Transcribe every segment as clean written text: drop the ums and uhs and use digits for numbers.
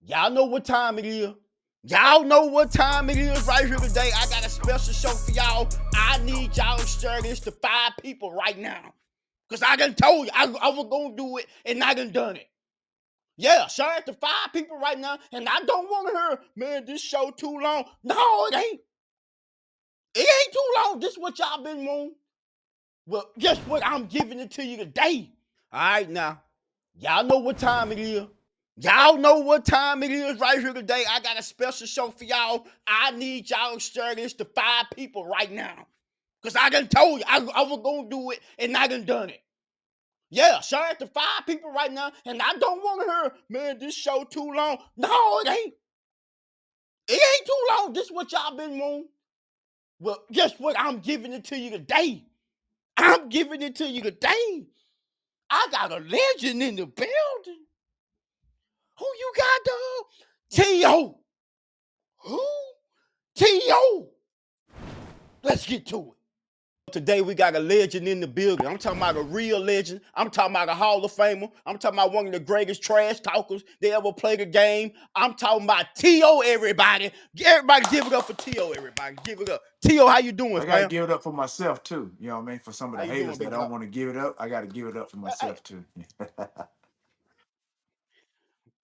Y'all know what time it is. Y'all know what time it is right here today. I got a special show for y'all. I need y'all to share this to 5 people right now. Because I done told you I was going to do it and I done it. Yeah, share it to 5 people right now. And I don't want to hear, man, this show too long. No, it ain't. It ain't too long. This is what y'all been wanting. Well, guess what? I'm giving it to you today. All right, now. Y'all know what time it is. Y'all know what time it is right here today. I got a special show for y'all. I need y'all to share this to 5 people right now. Because I done told you I was going to do it and I done it. Yeah, share it to 5 people right now. And I don't want to hear, man, this show too long. No, it ain't. It ain't too long. This is what y'all been wanting. Well, guess what? I'm giving it to you today. I'm giving it to you today. I got a legend in the building. Who you got, dog? T.O. Who? T.O. Let's get to it. Today we got a legend in the building. I'm talking about a real legend. I'm talking about a Hall of Famer. I'm talking about one of the greatest trash talkers they ever played a game. I'm talking about T.O. everybody. Everybody give it up for T.O. everybody. Give it up. T.O., how you doing, I gotta fam? give it up for myself too. You know what I mean? For some of How the you doing, haters that big don't dog? want to give it up, I gotta give it up for Hey, myself too.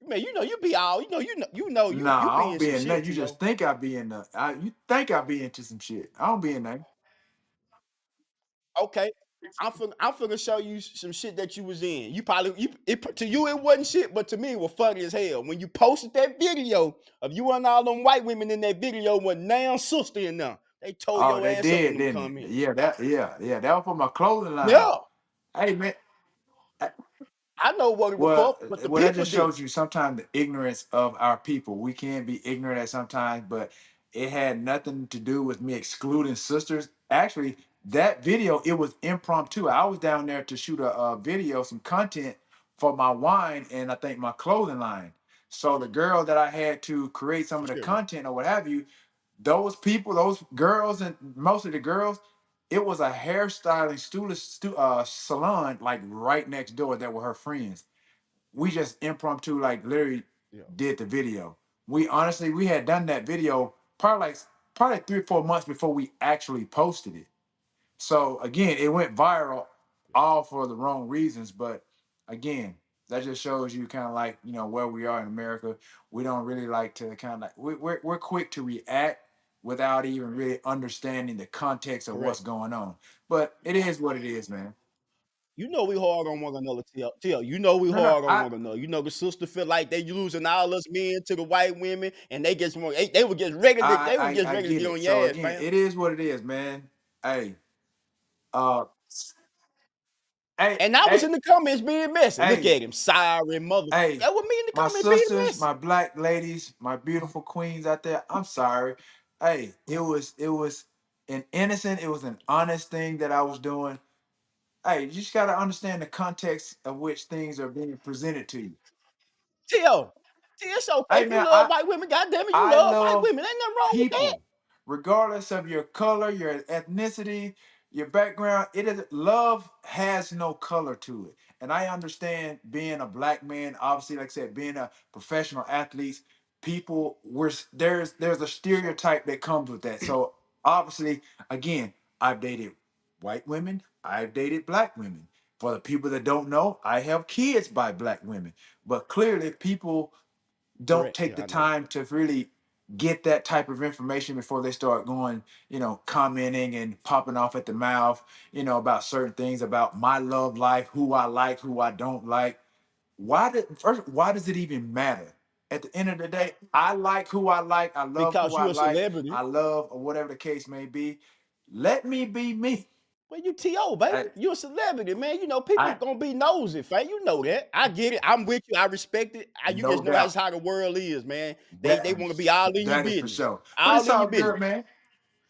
man, you be all, you Nah, I be don't in be some in shit, nothing. You T.O. just think I be in the. You think I be into some shit. I don't be in nothing. Okay. I'm finna show you some shit that you was in. You probably to you it wasn't shit, but to me it was funny as hell. When you posted that video of you and all them white women in that video with now sister in there. They tore Oh, your they ass up in did, them didn't it? comments. Yeah. That was for my clothing line. Yeah. Hey man, I know what it was well, for, but the that people just did. shows you sometimes the ignorance of our people. We can be ignorant at sometimes, but it had nothing to do with me excluding sisters. Actually, that video, it was impromptu. I was down there to shoot a video, some content for my wine and I think my clothing line. So the girl that I had to create some of the Sure, man. content or what have you, those people, those girls, and most of the girls, it was a hairstyling salon like right next door that were her friends. We just impromptu like literally Yeah, did the video. We honestly we had done that video probably 3 or 4 months before we actually posted it. So again, it went viral yeah. all for the wrong reasons, but again, that just shows you kind of like where we are in America. We don't really like to kind of like we're quick to react without even really understanding the context of what's Correct. going on. But it is what it is, man. You know we hard on one another, T.O. You know we No, no, hard on one another. You know the sister feel like they losing all us men to the white women, and they get more. They would get ready. They would get I ready to get get it. on your So ass, again, fam. it is what it is, man. Hey, uh, hey, And I was hey, in the comments being messy. Look hey, at him, sorry mother. hey, That was me in the my comments being sisters, messy. my black ladies, my beautiful queens out there. I'm sorry. Hey, it was an innocent, it was an honest thing that I was doing. Hey, you just gotta understand the context of which things are being presented to you. T.O. It's okay Hey if you man, love white women. God damn it, you I love white love women. Ain't nothing wrong with that. people, regardless of your color, your ethnicity, your background. It is love has no color to it. And I understand being a black man, obviously, like I said, being a professional athlete, people there's a Sure. stereotype that comes with that. So obviously, again, I've dated white women, I've dated black women. For the people that don't know, I have kids by black women. But clearly, people don't Correct. take Yeah, the I know. time to really get that type of information before they start going, commenting and popping off at the mouth, about certain things about my love life, who I like, who I don't like. Why does it even matter? At the end of the day, I like who I like, I love who Because I you a like, celebrity. I love or whatever the case may be. Let me be me. Well, you T.O., baby. I, You a celebrity, man. You know, people I gonna be nosy, fam. You know that. I get it. I'm with you. I respect it. You no just know that's doubt. how the world is, man. They That want to be all in your that is for business. sure. But All it's in your all business. good, man.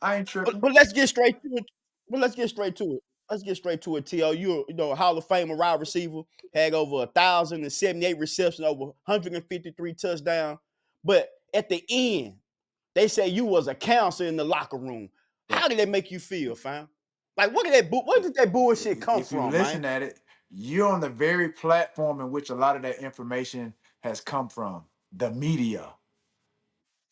I ain't But, tripping. but let's get straight to it. But let's get straight to it. Let's get straight to it, T.O. You know, a Hall of Fame wide receiver, had over 1,078 receptions, over 153 touchdowns. But at the end, they say you was a counselor in the locker room. How But did that make you feel, fam? Like, where did that bullshit come if you from, man? listen at it, you're on the very platform in which a lot of that information has come from. the media,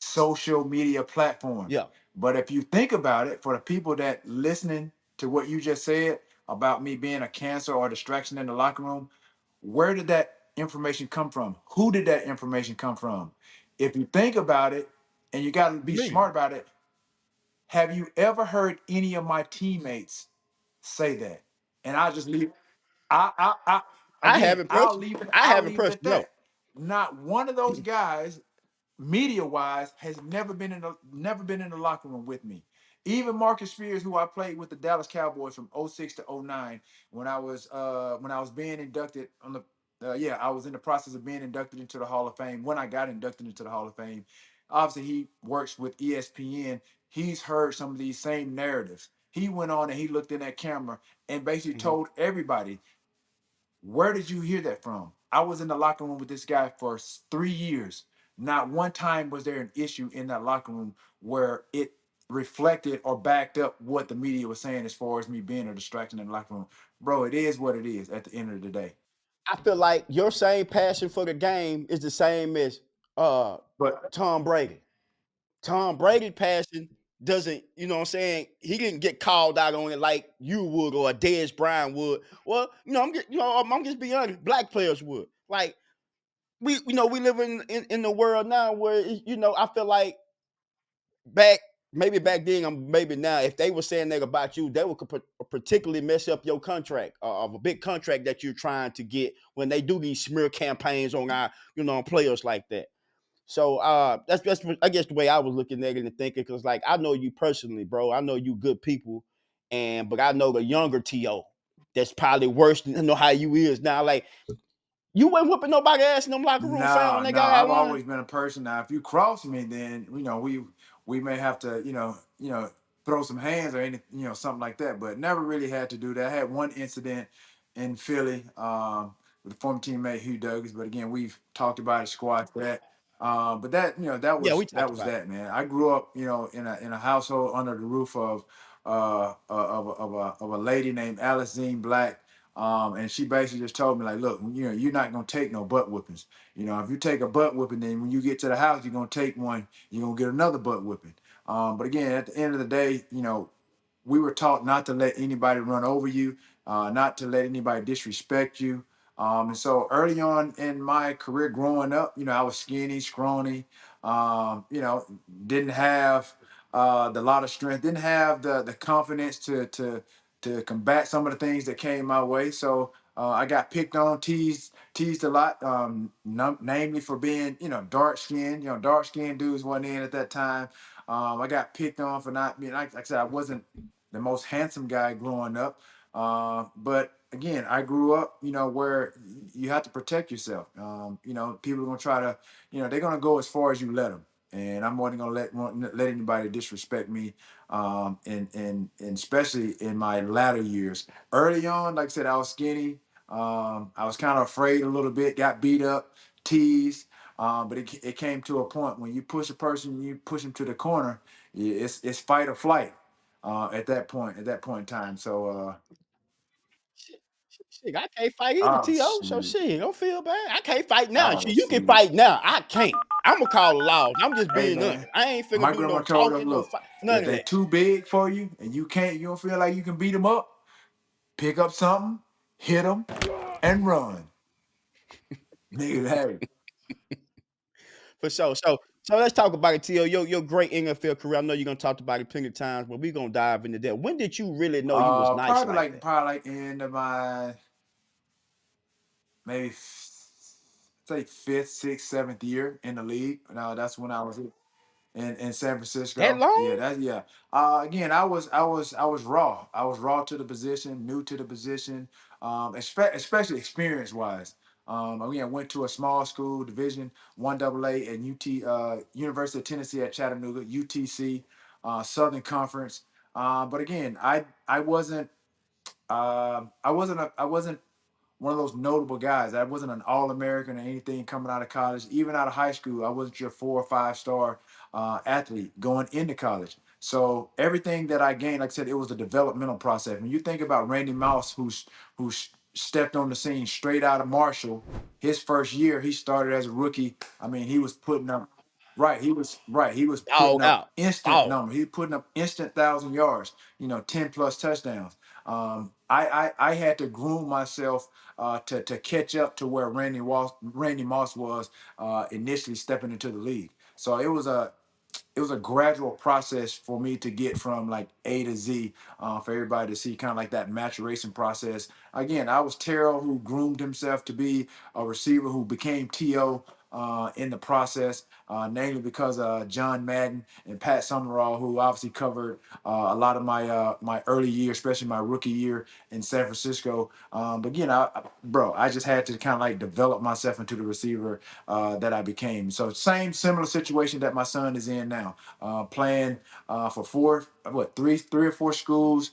social media platforms. Yeah, But if you think about it, for the people that listening to what you just said about me being a cancer or a distraction in the locker room, where did that information come from? Who did that information come from? If you think about it, and you got to be media. smart about it, have you ever heard any of my teammates say that? And I'll just leave. I I again, haven't personally. I I'll haven't leave it at personally. No. that. Not one of those guys, media wise, has never been in the locker room with me. Even Marcus Spears, who I played with the Dallas Cowboys from '06 to '09, when I was being inducted on the yeah, I was in the process of being inducted into the Hall of Fame. When I got inducted into the Hall of Fame, obviously he works with ESPN. He's heard some of these same narratives. He went on and he looked in that camera and basically Mhm. told everybody, where did you hear that from? I was in the locker room with this guy for 3 years. Not one time was there an issue in that locker room where it reflected or backed up what the media was saying as far as me being a distraction in the locker room. Bro, it is what it is at the end of the day. I feel like your same passion for the game is the same as uh But Tom Brady. Tom Brady passion doesn't, you know what I'm saying? He didn't get called out on it like you would or Dez Bryant would. Well, I'm just being honest, black players would. Like we live in the world now where I feel like back maybe back then, maybe now, if they were saying that about you, they would particularly mess up your contract of a big contract that you're trying to get when they do these smear campaigns on our, players like that. So that's I guess the way I was looking at it and thinking, because like I know you personally, bro. I know you good people, but I know the younger To that's probably worse than how you is now. Like you wasn't whooping nobody ass in them locker room, fam, when no, they no, got out I've of line. always been a person. Now, if you cross me, then we may have to, throw some hands or anything, something like that. But never really had to do that. I had one incident in Philly with a former teammate Hugh Douglas, but again, we've talked about it, squashed that. But that, Yeah, we that talked was about it. that, man. I grew up, in a household under the roof of a lady named Alice Zine Black. And she basically just told me, like, look, you're not gonna take no butt whippings. If you take a butt whipping, then when you get to the house, you're gonna take one, you're gonna get another butt whipping. But again, at the end of the day, we were taught not to let anybody run over you, not to let anybody disrespect you. And so early on in my career growing up, I was skinny, scrawny, didn't have the lot of strength, didn't have the confidence to combat some of the things that came my way. So I got picked on, teased a lot, namely for being, dark skinned. Dark skinned dudes wasn't in at that time. I got picked on for not being, like I said, I wasn't the most handsome guy growing up. But again, I grew up, where you have to protect yourself. People are gonna try to, they're gonna go as far as you let them. And I'm not gonna let anybody disrespect me, and especially in my latter years. Early on, like I said, I was skinny. I was kind of afraid a little bit, got beat up, teased. But it came to a point when you push a person, you push them to the corner, it's fight or flight. At that point in time. So Shit, I can't fight either, oh To. So shoot. shit, don't feel bad. I can't fight now. Oh Shit, you can shoot. fight now. I can't. I'm gonna call the laws. I'm just Hey being honest. man, I ain't finna my do grandma no told them, talking, no look, fight, none if of they're that. too big for you and you don't feel like you can beat them up, pick up something, hit them, and run. Nigga, hey. For sure. So let's talk about it, To. Your great NFL career. I know you're gonna talk about it plenty of times, but we're gonna dive into that. When did you really know you was nice like that? Probably like end of my maybe say fifth, sixth, seventh year in the league. Now that's when I was in San That Francisco. Yeah, long? that yeah. Again, I was raw. I was raw to the position, new to the position, especially experience wise. Again, went to a small school, Division One AA at University of Tennessee at Chattanooga, UTC, Southern Conference. But again, I wasn't one of those notable guys. I wasn't an All American or anything coming out of college. Even out of high school, I wasn't your 4 or 5 star athlete going into college. So everything that I gained, like I said, it was a developmental process. When you think about Randy Moss, who's stepped on the scene straight out of Marshall. His first year, he started as a rookie. I mean, he was putting up right. He was right. He was putting Dog up out. instant Dog. numbers. He was putting up instant 1,000 yards. 10+ touchdowns. I had to groom myself to catch up to where Randy Moss was initially stepping into the league. So it was a gradual process for me to get from like A to Z, for everybody to see kind of like that maturation process. Again, I was Terrell, who groomed himself to be a receiver who became TO in the process, namely because John Madden and Pat Summerall, who obviously covered a lot of my early year, especially my rookie year in San Francisco. But again, I just had to kind of like develop myself into the receiver that I became. So same similar situation that my son is in now, playing for three or four schools,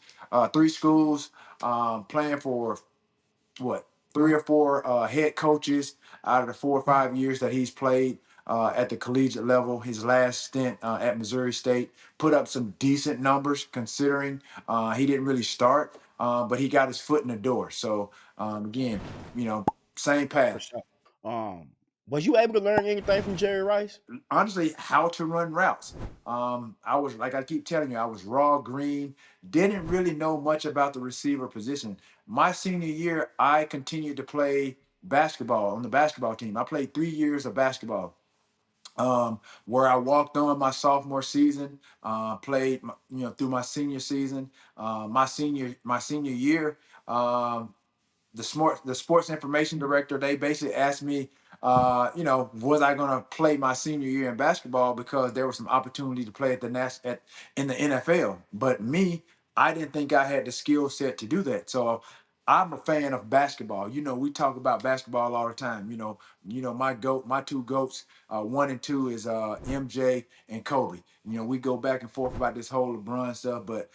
three schools, playing for what three or four head coaches out of the 4 or 5 years that he's played at the collegiate level. His last stint at Missouri State put up some decent numbers considering he didn't really start, but he got his foot in the door. So again, same For path. sure. Was you able to learn anything from Jerry Rice? Honestly, how to run routes. I was, like I keep telling you, I was raw green, didn't really know much about the receiver position. My senior year, I continued to play basketball on the basketball team. I played 3 years of basketball. Where I walked on my sophomore season, played through my senior season, my senior year. The sports information director, they basically asked me, was I going to play my senior year in basketball because there was some opportunity to play in the NFL. But me, I didn't think I had the skill set to do that. So I'm a fan of basketball. We talk about basketball all the time. My two goats, one and two is MJ and Kobe. We go back and forth about this whole LeBron stuff, but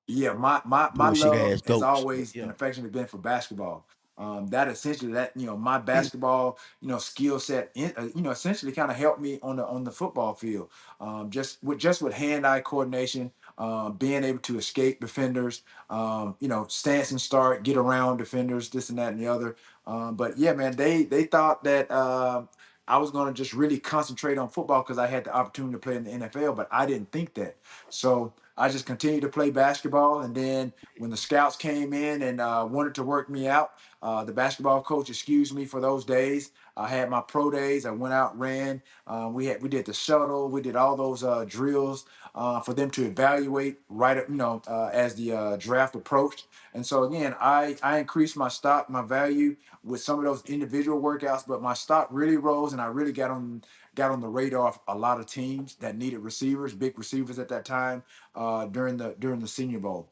yeah, my Bullshit love ass has goats, but always and yeah. affection has been for basketball. That essentially that my basketball skill set essentially kind of helped me on the football field. Just with hand-eye coordination, being able to escape defenders, stance and start, get around defenders, this and that and the other. But yeah, man, they thought that I was going to just really concentrate on football because I had the opportunity to play in the NFL, but I didn't think that. So I just continued to play basketball. And then when the scouts came in and wanted to work me out, the basketball coach excused me for those days. I had my pro days. I went out, ran. We did the shuttle. We did all those drills for them to evaluate right up, as the draft approached. And so again, I increased my stock, my value with some of those individual workouts, but my stock really rose, and I really got on the radar of a lot of teams that needed receivers, big receivers at that time, during the Senior Bowl.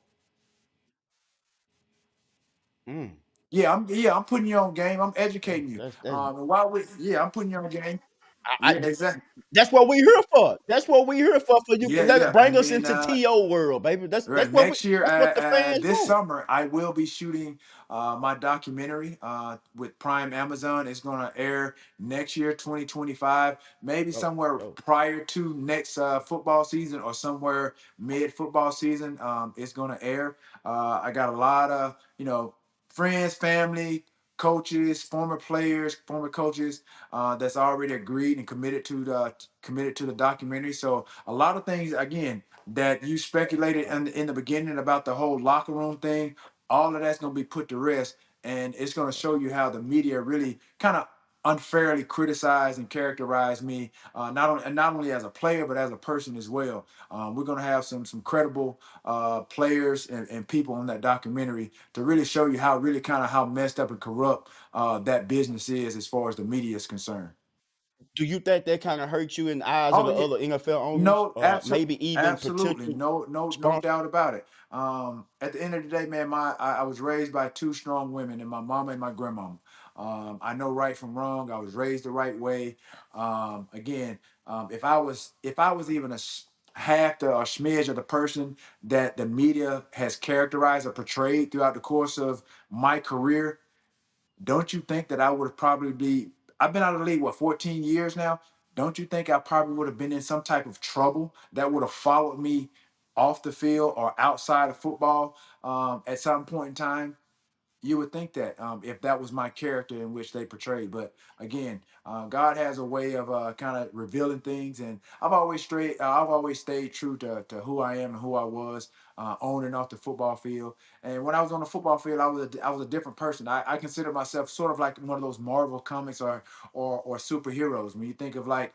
Mm, Yeah, I'm putting you on game. I'm that's educating you. that's And while we yeah, I'm putting you on game. I Yeah, exactly. that's what we here for. That's what we here for you Yeah, can let yeah. bring And us then into TO world, baby. That's right what we next year, that's what the fans this want. summer, I will be shooting my documentary with Prime Amazon. It's going to air next year, 2025, maybe Oh, somewhere oh. prior to next football season or somewhere mid football season. It's going to air. I got a lot of friends, family, coaches, former players, former coaches that's already agreed and committed to the documentary. So a lot of things again that you speculated in the beginning about the whole locker room thing, all of that's going to be put to rest. And it's going to show you how the media really kind of unfairly criticized and characterized me, not only as a player, but as a person as well. We're going to have some credible players and people on that documentary to really show you how really kind of how messed up and corrupt that business is as far as the media is concerned. Do you think that kind of hurt you in the eyes of Oh the yeah, other NFL owners? no, Maybe even absolutely, potential no sponsors? doubt about it. At the end of the day, man, I was raised by two strong women, and my mama and my grandmama. I know right from wrong. I was raised the right way. Again, if I was even half the or smidge of the person that the media has characterized or portrayed throughout the course of my career, don't you think that I would have probably be? I've been out of the league what 14 years now. Don't you think I probably would have been in some type of trouble that would have followed me off the field or outside of football at some point in time? You would think that if that was my character in which they portrayed. But again, God has a way of kind of revealing things, and I've always stayed true to who I am and who I was on and off the football field. And when I was on the football field, I was a different person. I consider myself sort of like one of those Marvel comics or superheroes. When you think of like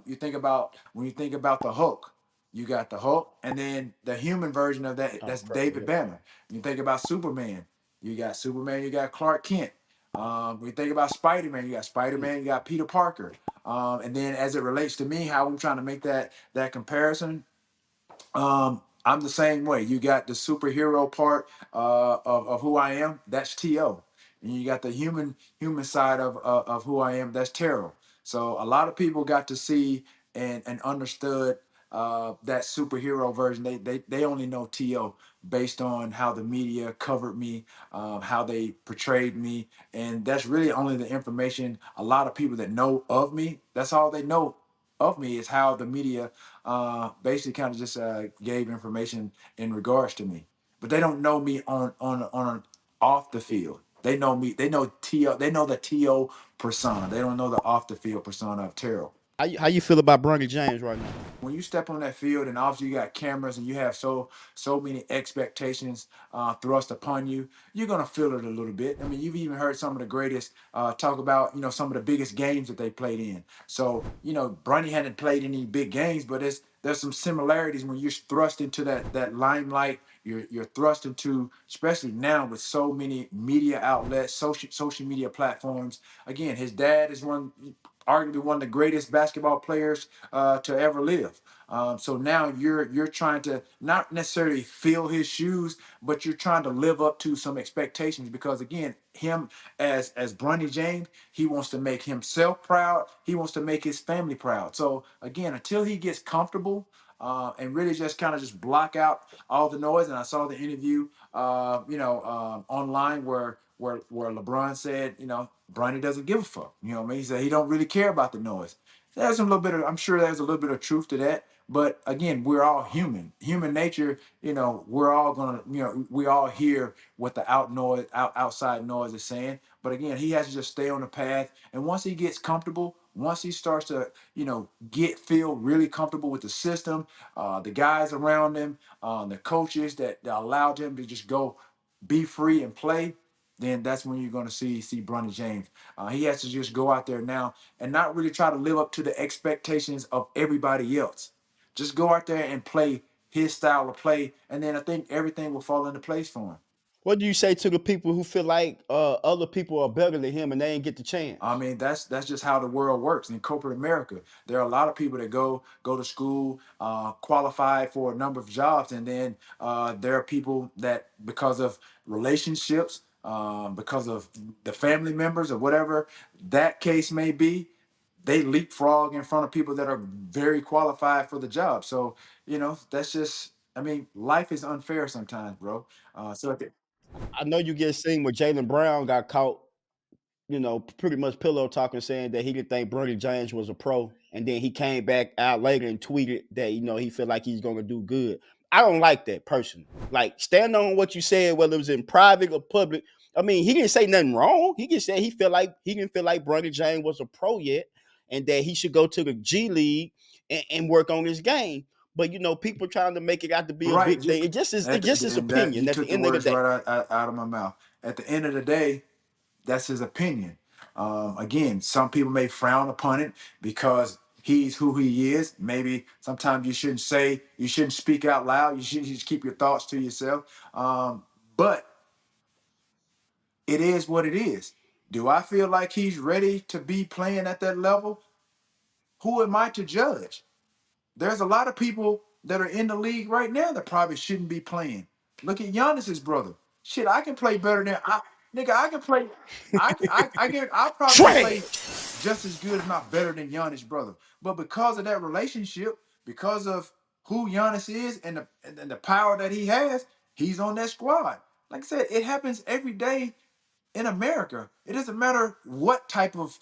you think about when you think about the Hulk. You got the Hulk, and then the human version of that, Oh, that's perfect. David Yeah. Banner. You think about Superman, you got Superman, you got Clark Kent. When you think about Spider Man, you got Spider Mm. Man, you got Peter Parker. And then as it relates to me, how I'm trying to make that comparison, I'm the same way. You got the superhero part of who I am. That's To, and you got the human side of who I am. That's Terrell. So a lot of people got to see and understood that superhero version. They only know To based on how the media covered me, how they portrayed me, and that's really only the information a lot of people that know of me. That's all they know of me is how the media basically kind of just gave information in regards to me, but they don't know me on off the field. They know me. They know To. They know the To persona. They don't know the off the field persona of Terrell. How you feel about Bronny James right now? When you step on that field and obviously you got cameras and you have so many expectations thrust upon you, you're gonna feel it a little bit. I mean, you've even heard some of the greatest talk about some of the biggest games that they played in. So Bronny hadn't played any big games, but there's some similarities when you're thrust into that limelight. You're thrust into, especially now with so many media outlets, social media platforms. Again, his dad is arguably one of the greatest basketball players to ever live. So now you're trying to not necessarily fill his shoes, but you're trying to live up to some expectations because again, him as Bronny James, he wants to make himself proud. He wants to make his family proud. So again, until he gets comfortable. And really just kind of just block out all the noise. And I saw the interview, online where LeBron said, Bronny doesn't give a fuck. You know what I mean? He said he don't really care about the noise. There's a little bit of, I'm sure there's a little bit of truth to that. But again, we're all human. Human nature, we're all gonna, we all hear what the outside noise is saying. But again, he has to just stay on the path. And once he gets comfortable, once he starts to, feel really comfortable with the system, the guys around him, the coaches that allowed him to just go be free and play, then that's when you're going to see Bronny James. He has to just go out there now and not really try to live up to the expectations of everybody else. Just go out there and play his style of play, and then I think everything will fall into place for him. What do you say to the people who feel like other people are better than him and they ain't get the I chance? mean, that's just how the world works in corporate America. There are a lot of people that go to school, qualify for a number of jobs, and then there are people that because of relationships, because of the family members or whatever that case may be, they leapfrog in front of people that are very qualified for the job. So that's just. I mean, life is unfair sometimes, bro. So at the, I know you get seen where Jalen Brown got caught, pretty much pillow talking, saying that he didn't think Bronny James was a pro, and then he came back out later and tweeted that he felt like he's gonna do good. I don't like that personally. Like, stand on what you said, whether it was in private or public. I mean, he didn't say nothing wrong. He just said he didn't feel like Bronny James was a pro yet, and that he should go to the G League and work on his game. But people trying to make it out to be a right, big thing. It just is. It just is and that you opinion at took the the end of the words day. right out of my mouth. At the end of the day, that's his opinion. Again, some people may frown upon it because he's who he is. Maybe sometimes you shouldn't speak out loud. You should just keep your thoughts to yourself. But it is what it is. Do I feel like he's ready to be playing at that level? Who am I to judge? There's a lot of people that are in the league right now that probably shouldn't be playing. Look at Giannis's brother. Shit, I can play better than nigga. I can play. I probably can play Trash. just as good, if not better than Giannis' brother. But because of that relationship, because of who Giannis is and the power that he has, he's on that squad. Like I said, it happens every day in America. It doesn't matter what type of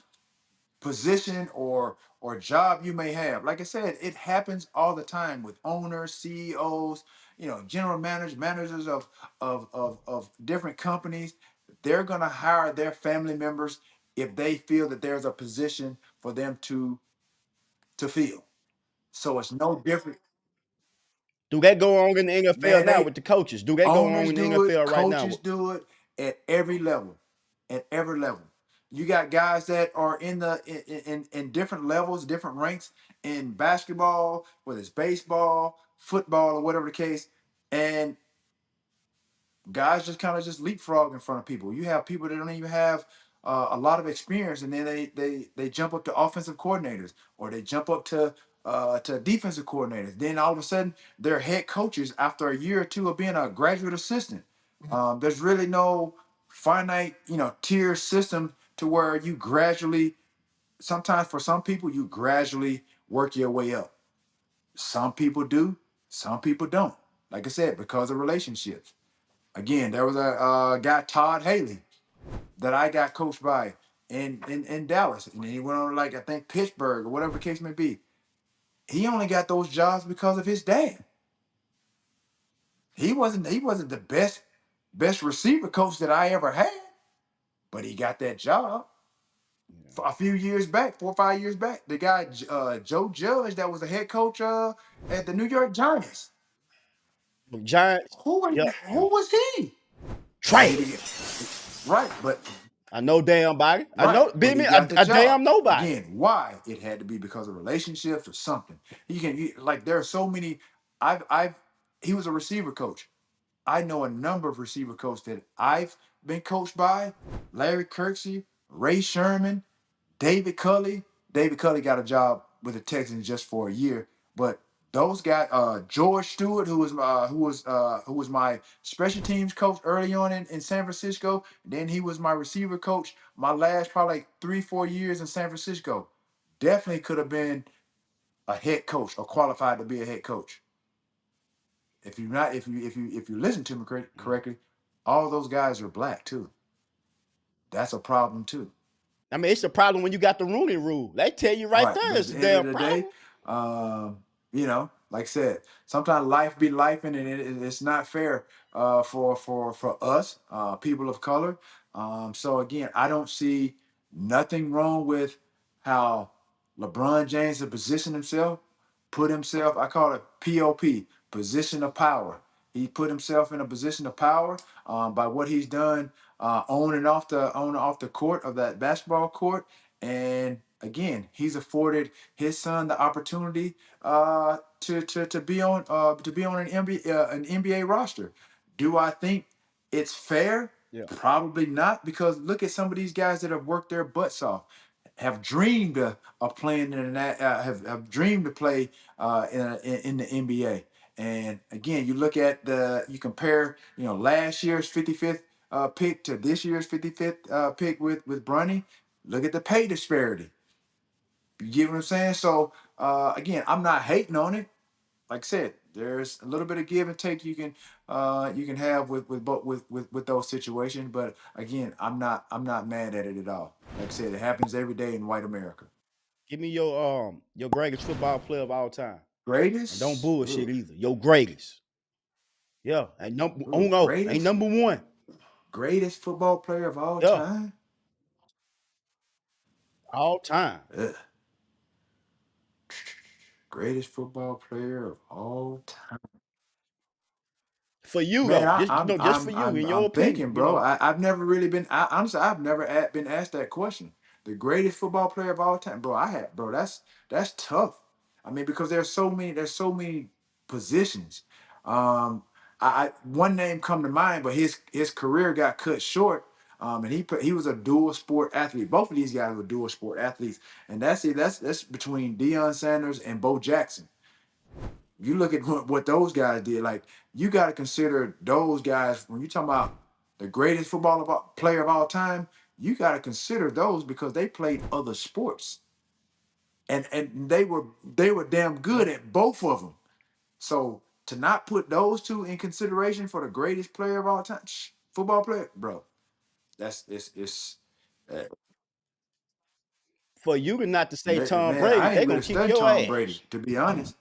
position or job you may have. Like I said, it happens all the time with owners, CEOs. general managers, managers of different companies, they're gonna hire their family members if they feel that there's a position for them to fill. So it's no different. Do that go on in the NFL Man, now they with the coaches? Do that go on owners in the do it, NFL right now? coaches do it at every level, at every level. You got guys that are in the in different levels, different ranks in basketball, whether it's baseball, football, or whatever the case, and guys just kind of just leapfrog in front of people. You have people that don't even have a lot of experience, and then they jump up to offensive coordinators, or they jump up to defensive coordinators. Then all of a sudden they're head coaches after a year or two of being a graduate assistant. There's really no finite, tier system to where you gradually. Sometimes for some people, you gradually work your way up. Some people do, some people don't. Like I said, because of relationships. Again, there was a guy, Todd Haley, that I got coached by in Dallas. And then he went on to, like, I think Pittsburgh or whatever the case may be. He only got those jobs because of his dad. He wasn't the best receiver coach that I ever had, but he got that job. A few years back, 4 or 5 years back, the guy Joe Judge that was the head coach at the New York Giants. Giants. Who Yeah. who was he? Did he Trash. right? But I know damn body. I right, know, but big he me, got the a job. damn nobody. Again, why? It had to be because of relationships or something. Like, there are so many. I've he was a receiver coach. I know a number of receiver coaches that I've been coached by: Larry Kirksey, Ray Sherman, David Culley. David Culley got a job with the Texans just for a year, but those guys, George Stewart, who was my special teams coach early on in San Francisco. Then he was my receiver coach my last probably like 3 4 years in San Francisco. Definitely could have been a head coach or qualified to be a head coach. If you not if you listen to me correctly, all those guys are black too. That's a problem too. I mean, it's a problem when you got the Rooney Rule. They tell you right Right. there But at it's a the end of damn the day, problem. like I said, sometimes life be life, and it's not fair for us, people of color. So again, I don't see nothing wrong with how LeBron James has positioned himself, put himself, I call it POP, position of power. He put himself in a position of power by what he's done on and off the court of that basketball court. And again, he's afforded his son the opportunity to be on an NBA roster. Do I think it's fair? Yeah. Probably not, because look at some of these guys that have worked their butts off, have dreamed of playing in that, have dreamed to play in the NBA. And again, you compare, last year's 55th pick to this year's 55th pick with Bronny. Look at the pay disparity. You get what I'm saying? So again, I'm not hating on it. Like I said, there's a little bit of give and take you can have with those situations. But again, I'm not mad at it at all. Like I said, it happens every day in white America. Give me your greatest football player of all time. And don't Greatest, bullshit ooh, either. Your greatest. Yeah. And number oh ooh, no, ain't greatest, number one. greatest football player of all Yeah. time. All time. Ugh. Greatest football player of all time. For you Man, though. I, Just I'm just for I'm you, I'm in your I'm opinion, thinking, you bro. know. I've never really been. Honestly, I've never been asked that question. The greatest football player of all time, bro. Bro. That's tough. I mean, because there's so many positions. One name come to mind, but his career got cut short. And he was a dual sport athlete. Both of these guys were dual sport athletes, and that's between Deion Sanders and Bo Jackson. You look at what those guys did. Like, you got to consider those guys when you talking about the greatest player of all time. You got to consider those because they played other sports, and they were damn good Yep. at both of them. So to not put those two in consideration for the greatest player of all time, football player, bro, that's it's uh, For you to not to say Tom man. Brady, I they ain't gonna really kick studied your Tom Brady, ass. to be honest.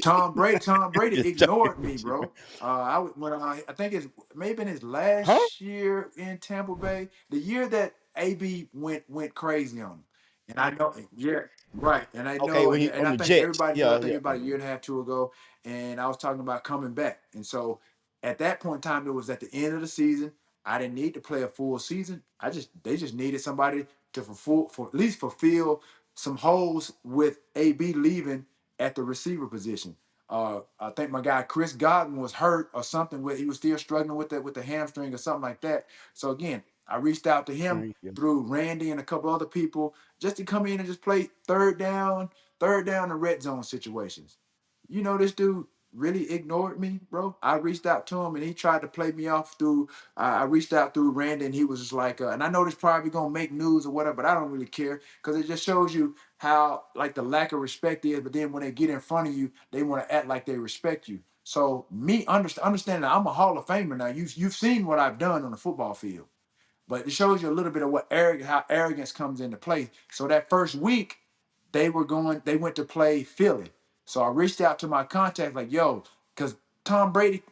Tom Brady Just joking ignored me, with you, man. bro. When I think it's maybe in his Huh? last year in Tampa Bay, the year that AB went crazy on him. And I know, yeah, right. And I Okay, know, when and, he and on I the think Jets. everybody knew. I Yeah, think yeah. about a year and a half, two ago, and I was talking about coming back. And so at that point in time, it was at the end of the season. I didn't need to play a full season. They just needed somebody to for at least fulfill some holes with AB leaving at the receiver position. I think my guy Chris Godwin was hurt or something. With he was still struggling with the hamstring or something like that. So again, I reached out to him Hamstring, yeah. through Randy and a couple other people just to come in and just play third down and red zone situations. You know, this dude really ignored me, bro. I reached out to him and he tried to play me off through. I reached out through Randy and he was just like, and I know this probably gonna make news or whatever, but I don't really care because it just shows you how like the lack of respect is. But then when they get in front of you, they want to act like they respect you. So me understanding that I'm a Hall of Famer now. You've seen what I've done on the football field, but it shows you a little bit of how arrogance comes into play. So that first week, they went to play Philly. So I reached out to my contact, like, yo, because Tom Brady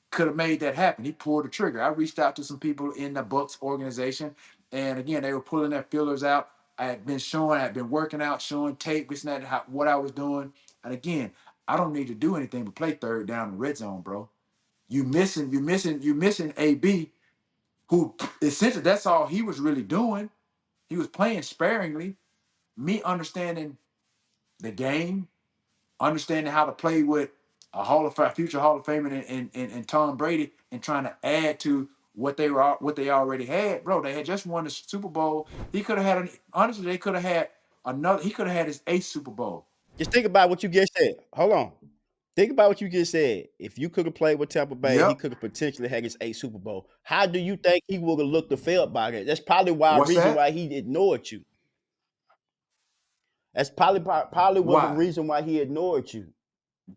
could have made that happen. He pulled the trigger. I reached out to some people in the Bucs organization, and again, they were pulling their fillers out. I had been working out, showing tape, this and that, what I was doing. And again, I don't need to do anything but play third down in the red zone, bro. You missing AB, who essentially that's all he was really doing. He was playing sparingly. Me understanding the game, understanding how to play with a future Hall of Famer and Tom Brady, and trying to add to what they already had, bro. They had just won the Super Bowl. He could have honestly, they could have had another. He could have had his eighth Super Bowl. Just think about what you just said. Hold on. Think about what you just said. If you could have played with Tampa Bay, he Yep. could have potentially had his eighth Super Bowl. How do you think he would have looked or felt by that? That's probably why What's reason that? why he ignored you. That's probably was the Why, reason why he ignored you.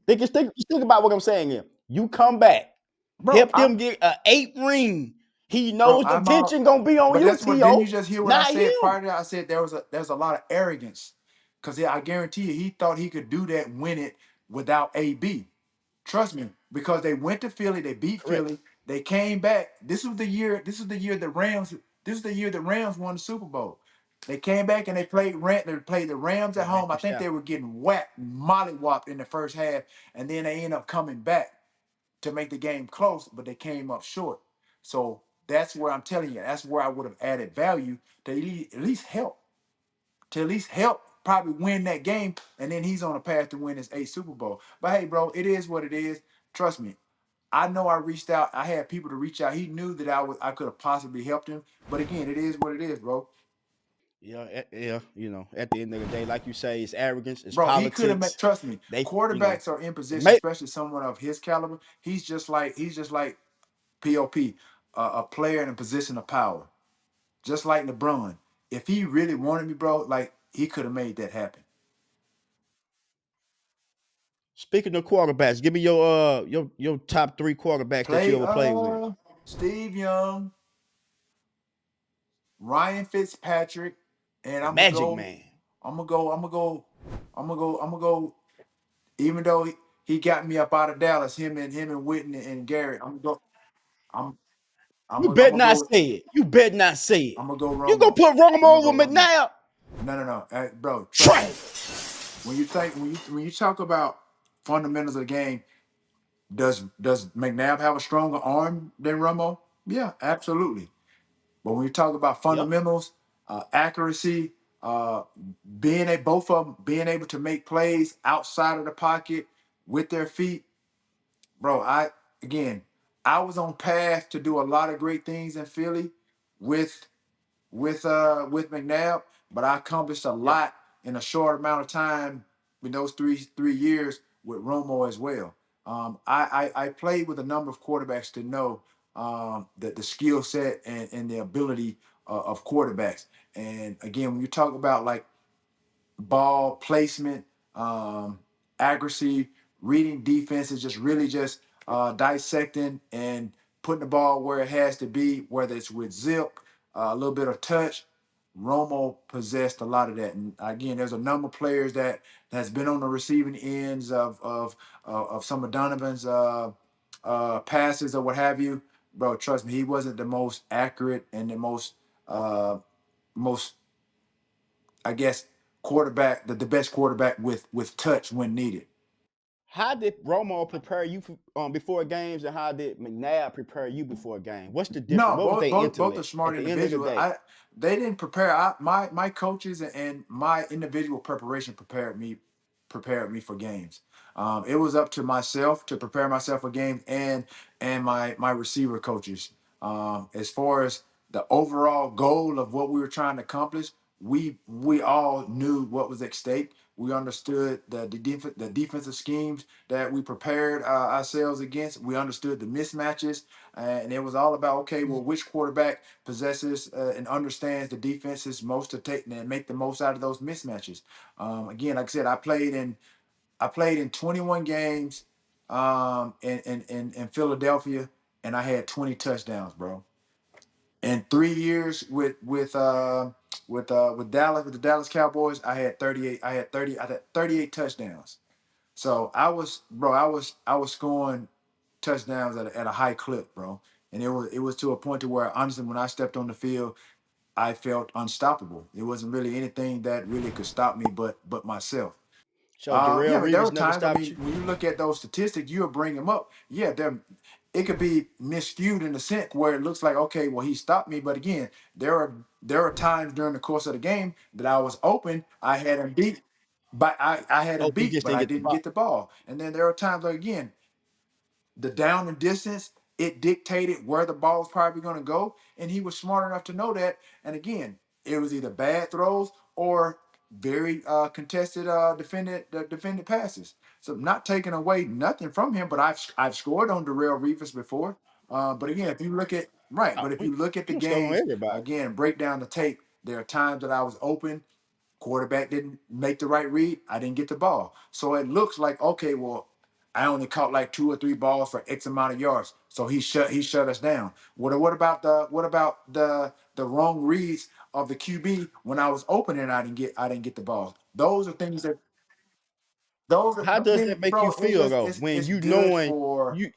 Just think about what I'm saying here. You come back, bro? help them get an 8 ring. He knows the I'm all. attention gonna be on But you, that's what. Didn't T.O. you just hear what I Not said him. prior to that? I said there's a lot of arrogance, because I guarantee you he thought he could do that, win it without AB. Trust me, because they went to Philly, they beat Correct. Philly, they came back. This was the year. This is the year the Rams. This is the year the Rams won the Super Bowl. They came back and they played the Rams at Right back home. I to think they Stafford. were getting whacked, mollywopped in the first half, and then they end up coming back to make the game close, but they came up short. So that's where I'm telling you, that's where I would have added value to at least help probably win that game, and then he's on a path to win his eighth Super Bowl. But hey, bro, it is what it is. Trust me. I know I reached out. I had people to reach out. He knew that I could have possibly helped him. But again, it is what it is, bro. Yeah, yeah. At the end of the day, like you say, it's arrogance, it's Bro, he could have met. politics. Trust me, They, quarterbacks are in position, make especially someone of his caliber. He's just like Pop, a player in a position of power, just like LeBron. If he really wanted me, bro, like he could have made that happen. Speaking of quarterbacks, give me your top three quarterbacks that you Play ever played with. Steve Young, Ryan Fitzpatrick, and The Magic Man. I'm gonna go, I'm gonna go, I'm gonna go, I'm gonna go. Even though he got me up out of Dallas, him and Whitney and Garrett, I'm gonna go. I'm I'm You gonna, I'm better gonna not go. say it. You better not say it. I'm gonna go You gonna Romo. put Romo I'm gonna over go Romo. McNabb? No. Bro, trust me. Trash. When you talk about fundamentals of the game, does McNabb have a stronger arm than Romo? Yeah, absolutely. But when you talk about Yep. fundamentals, accuracy, uh, both of them being able to make plays outside of the pocket with their feet, bro. Again, I was on path to do a lot of great things in Philly with with McNabb, but I accomplished a Yeah. lot in a short amount of time in those three years with Romo as well. I played with a number of quarterbacks to know that the skill set and the ability of quarterbacks. And again, when you talk about like ball placement, accuracy, reading defenses, just really just dissecting and putting the ball where it has to be, whether it's with zip, a little bit of touch. Romo possessed a lot of that. And again, there's a number of players that's been on the receiving ends of some of Donovan's passes or what have you. Bro, trust me, he wasn't the most accurate and the uh, most I guess quarterback, the best quarterback with touch when needed. How did Romo prepare you for, before games, and how did McNabb prepare you before a game? What's the difference? No, What was their both are intellect smart at the end of the individuals. day? They didn't prepare. My coaches and my individual preparation prepared me for games. It was up to myself to prepare myself for games and my receiver coaches. As far as the overall goal of what we were trying to accomplish, we all knew what was at stake. We understood the defensive schemes that we prepared ourselves against. We understood the mismatches, and it was all about, okay, well, which quarterback possesses and understands the defenses most to take and make the most out of those mismatches. Again, like I said, I played in 21 games in Philadelphia, and I had 20 touchdowns, bro. In 3 years with Dallas, with the Dallas Cowboys, I had 38. I had 38 touchdowns. So I was scoring touchdowns at a high clip, bro. And it was to a point to where, honestly, when I stepped on the field, I felt unstoppable. It wasn't really anything that really could stop me but myself. So Darrell Yeah, but there were Reeves never times. I stopped mean, you. when you look at those statistics, you'll bring them up. Yeah, it could be miscued in the sense where it looks like, okay, well, he stopped me. But again, there are times during the course of the game that I was open. I had him beat, but I had him Oh, he beat, just but didn't I get the didn't ball. get the ball. And then there are times like, again, the down and distance, it dictated where the ball was probably going to go, and he was smart enough to know that. And again, it was either bad throws or very contested defended passes. So not taking away nothing from him, but I've scored on Darrell Revis before. But again, if you look at right, Oh, but if you look at the you stole on games everybody. again, break down the tape, there are times that I was open. Quarterback didn't make the right read. I didn't get the ball. So it looks like, okay, well, I only caught like 2 or 3 balls for X amount of yards. So he shut us down. What about the wrong reads of the QB when I was open and I didn't get the ball. Those are things that those are How I does mean, that make you bro, it's feel just though it's when it's you good knowing for you?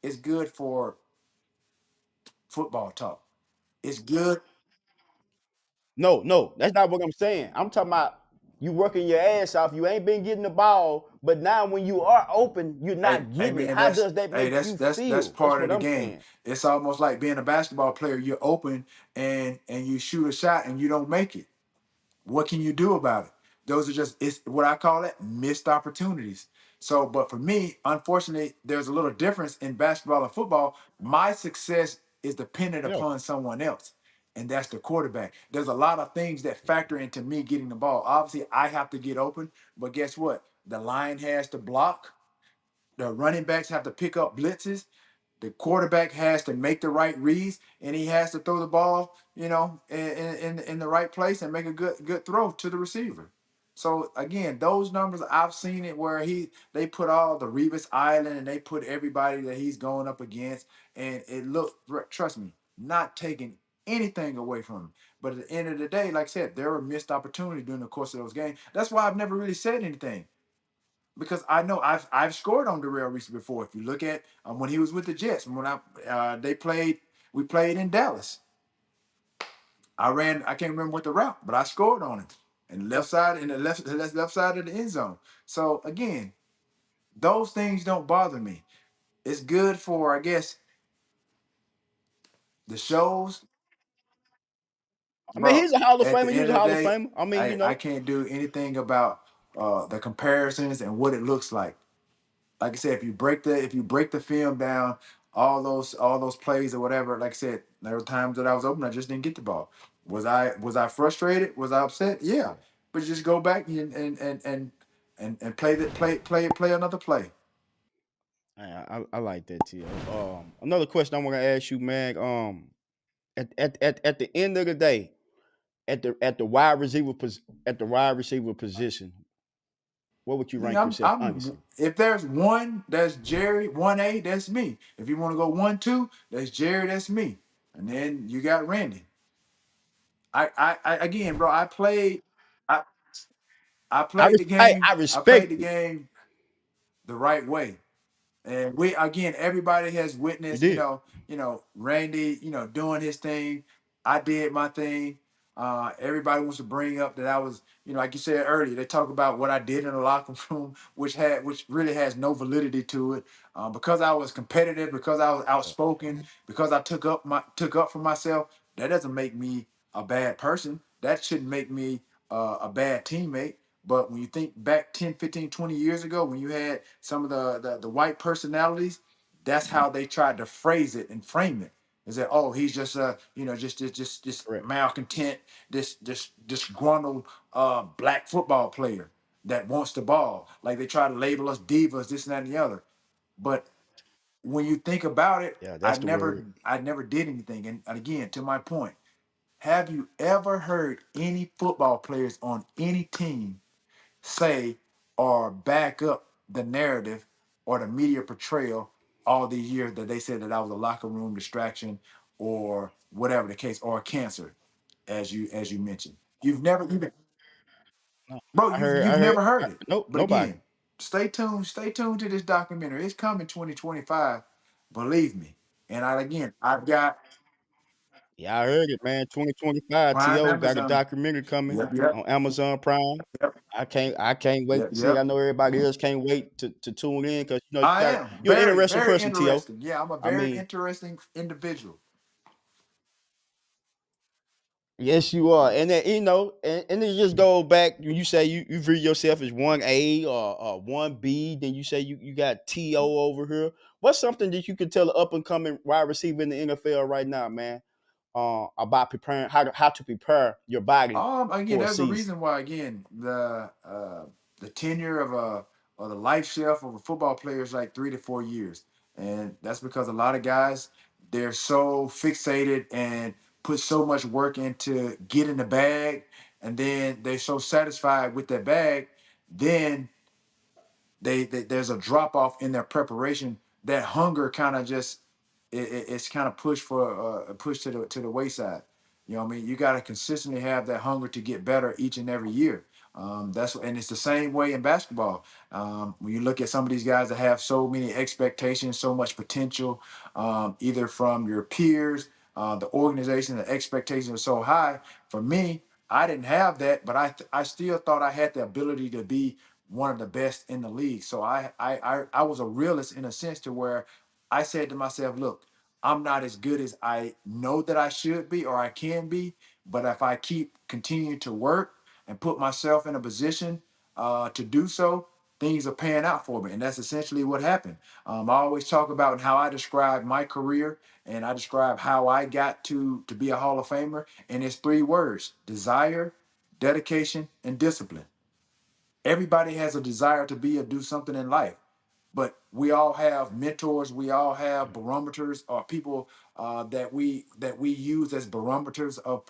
it's good for football talk. It's good. No, no, that's not what I'm saying. I'm talking about you working your ass off. You ain't been getting the ball, but now when you are open, you're Hey, not hey getting it. man, How does that hey, make you that's feel? That's part of what the I'm game. saying. It's almost like being a basketball player. You're open and you shoot a shot and you don't make it. What can you do about it? Those are just it's what I call it missed opportunities. So, but for me, unfortunately, there's a little difference in basketball and football. My success is dependent Yeah. upon someone else, and that's the quarterback. There's a lot of things that factor into me getting the ball. Obviously, I have to get open, but guess what? The line has to block. The running backs have to pick up blitzes. The quarterback has to make the right reads, and he has to throw the ball, in the right place and make a good throw to the receiver. So again, those numbers I've seen it where they put all the Revis Island and they put everybody that he's going up against, and it looked. Trust me, not taking anything away from him. But at the end of the day, like I said, there were missed opportunities during the course of those games. That's why I've never really said anything because I know I've scored on Darrell Reese before. If you look at when he was with the Jets, when we played in Dallas. I can't remember what the route, but I scored on him. And left side in the left side of the end zone. So again, those things don't bother me. It's good for, I guess, the shows, I mean, bro. he's a Hall of At the Famer. You're end a of the Hall of day, Famer. I mean, I can't do anything about the comparisons and what it looks like I said, if you break the film down, all those plays or whatever, like I said, there were times that I was open, I just didn't get the ball. Was I frustrated? Was I upset? Yeah. But just go back and play another play. I like that, T. Another question I want to ask you, man. At the end of the day, at the wide receiver position, what would you I mean, rank I'm yourself? I'm Honestly, if there's one, that's Jerry, 1A, that's me. If you want to go 1-2, that's Jerry, that's me. And then you got Randy. I again, bro. I I I played the hey, game. I I played respect the it. game the right way. And we again, everybody has You witnessed, did. Randy, doing his thing. I did my thing. Everybody wants to bring up that I was, like you said earlier, they talk about what I did in the locker room, which really has no validity to it. Because I was competitive, because I was outspoken, because I took up for myself. That doesn't make me a bad person. That shouldn't make me a bad teammate. But when you think back 10, 15, 20 years ago, when you had some of the white personalities, that's how they tried to phrase it and frame it. Is that, oh, he's just just Correct. malcontent, this disgruntled black football player that wants the ball. Like they try to label us divas, this and that and the other. But when you think about it, Yeah, that's the word. I never did anything. And again, to my point, have you ever heard any football players on any team say or back up the narrative or the media portrayal all these years that they said that I was a locker room distraction or whatever the case, or a cancer, as you mentioned? You've never even, No, bro, you've never heard it. Nope, But nobody. again, stay tuned to this documentary. It's coming 2025, believe me. And I've got Yeah, I heard it, man. 2025, Prime To got a Amazon. documentary coming Yep, yep, on Amazon Prime. yep, I can't wait yep, to see. I yep. know everybody else can't wait to tune in because I am you're an very, interesting very person, To. interesting. Yeah, I'm a I very mean, interesting individual. yes, you are, and then, and it just go back when you say you view yourself as 1A or 1B, then you say you got TO over here. What's something that you could tell an up and coming wide receiver in the NFL right now, man? About preparing how to prepare your body Again, for a there's a season. reason why. Again, the tenure of a or the life shelf of a football player is like 3 to 4 years, and that's because a lot of guys, they're so fixated and put so much work into getting the bag, and then they're so satisfied with that bag, then there's a drop off in their preparation. That hunger kind of just it's kind of pushed for pushed to the wayside. You know what I mean? You got to consistently have that hunger to get better each and every year. And it's the same way in basketball. When you look at some of these guys that have so many expectations, so much potential, either from your peers, the organization, the expectations are so high. For me, I didn't have that, but I still thought I had the ability to be one of the best in the league. So I was a realist in a sense to where I said to myself, look, I'm not as good as I know that I should be or I can be, but if I keep continuing to work and put myself in a position to do so, things are paying out for me. And that's essentially what happened. I always talk about how I describe my career and I describe how I got to be a Hall of Famer. And it's 3 words: desire, dedication, and discipline. Everybody has a desire to be or do something in life, but we all have mentors, we all have barometers or people that we use as barometers of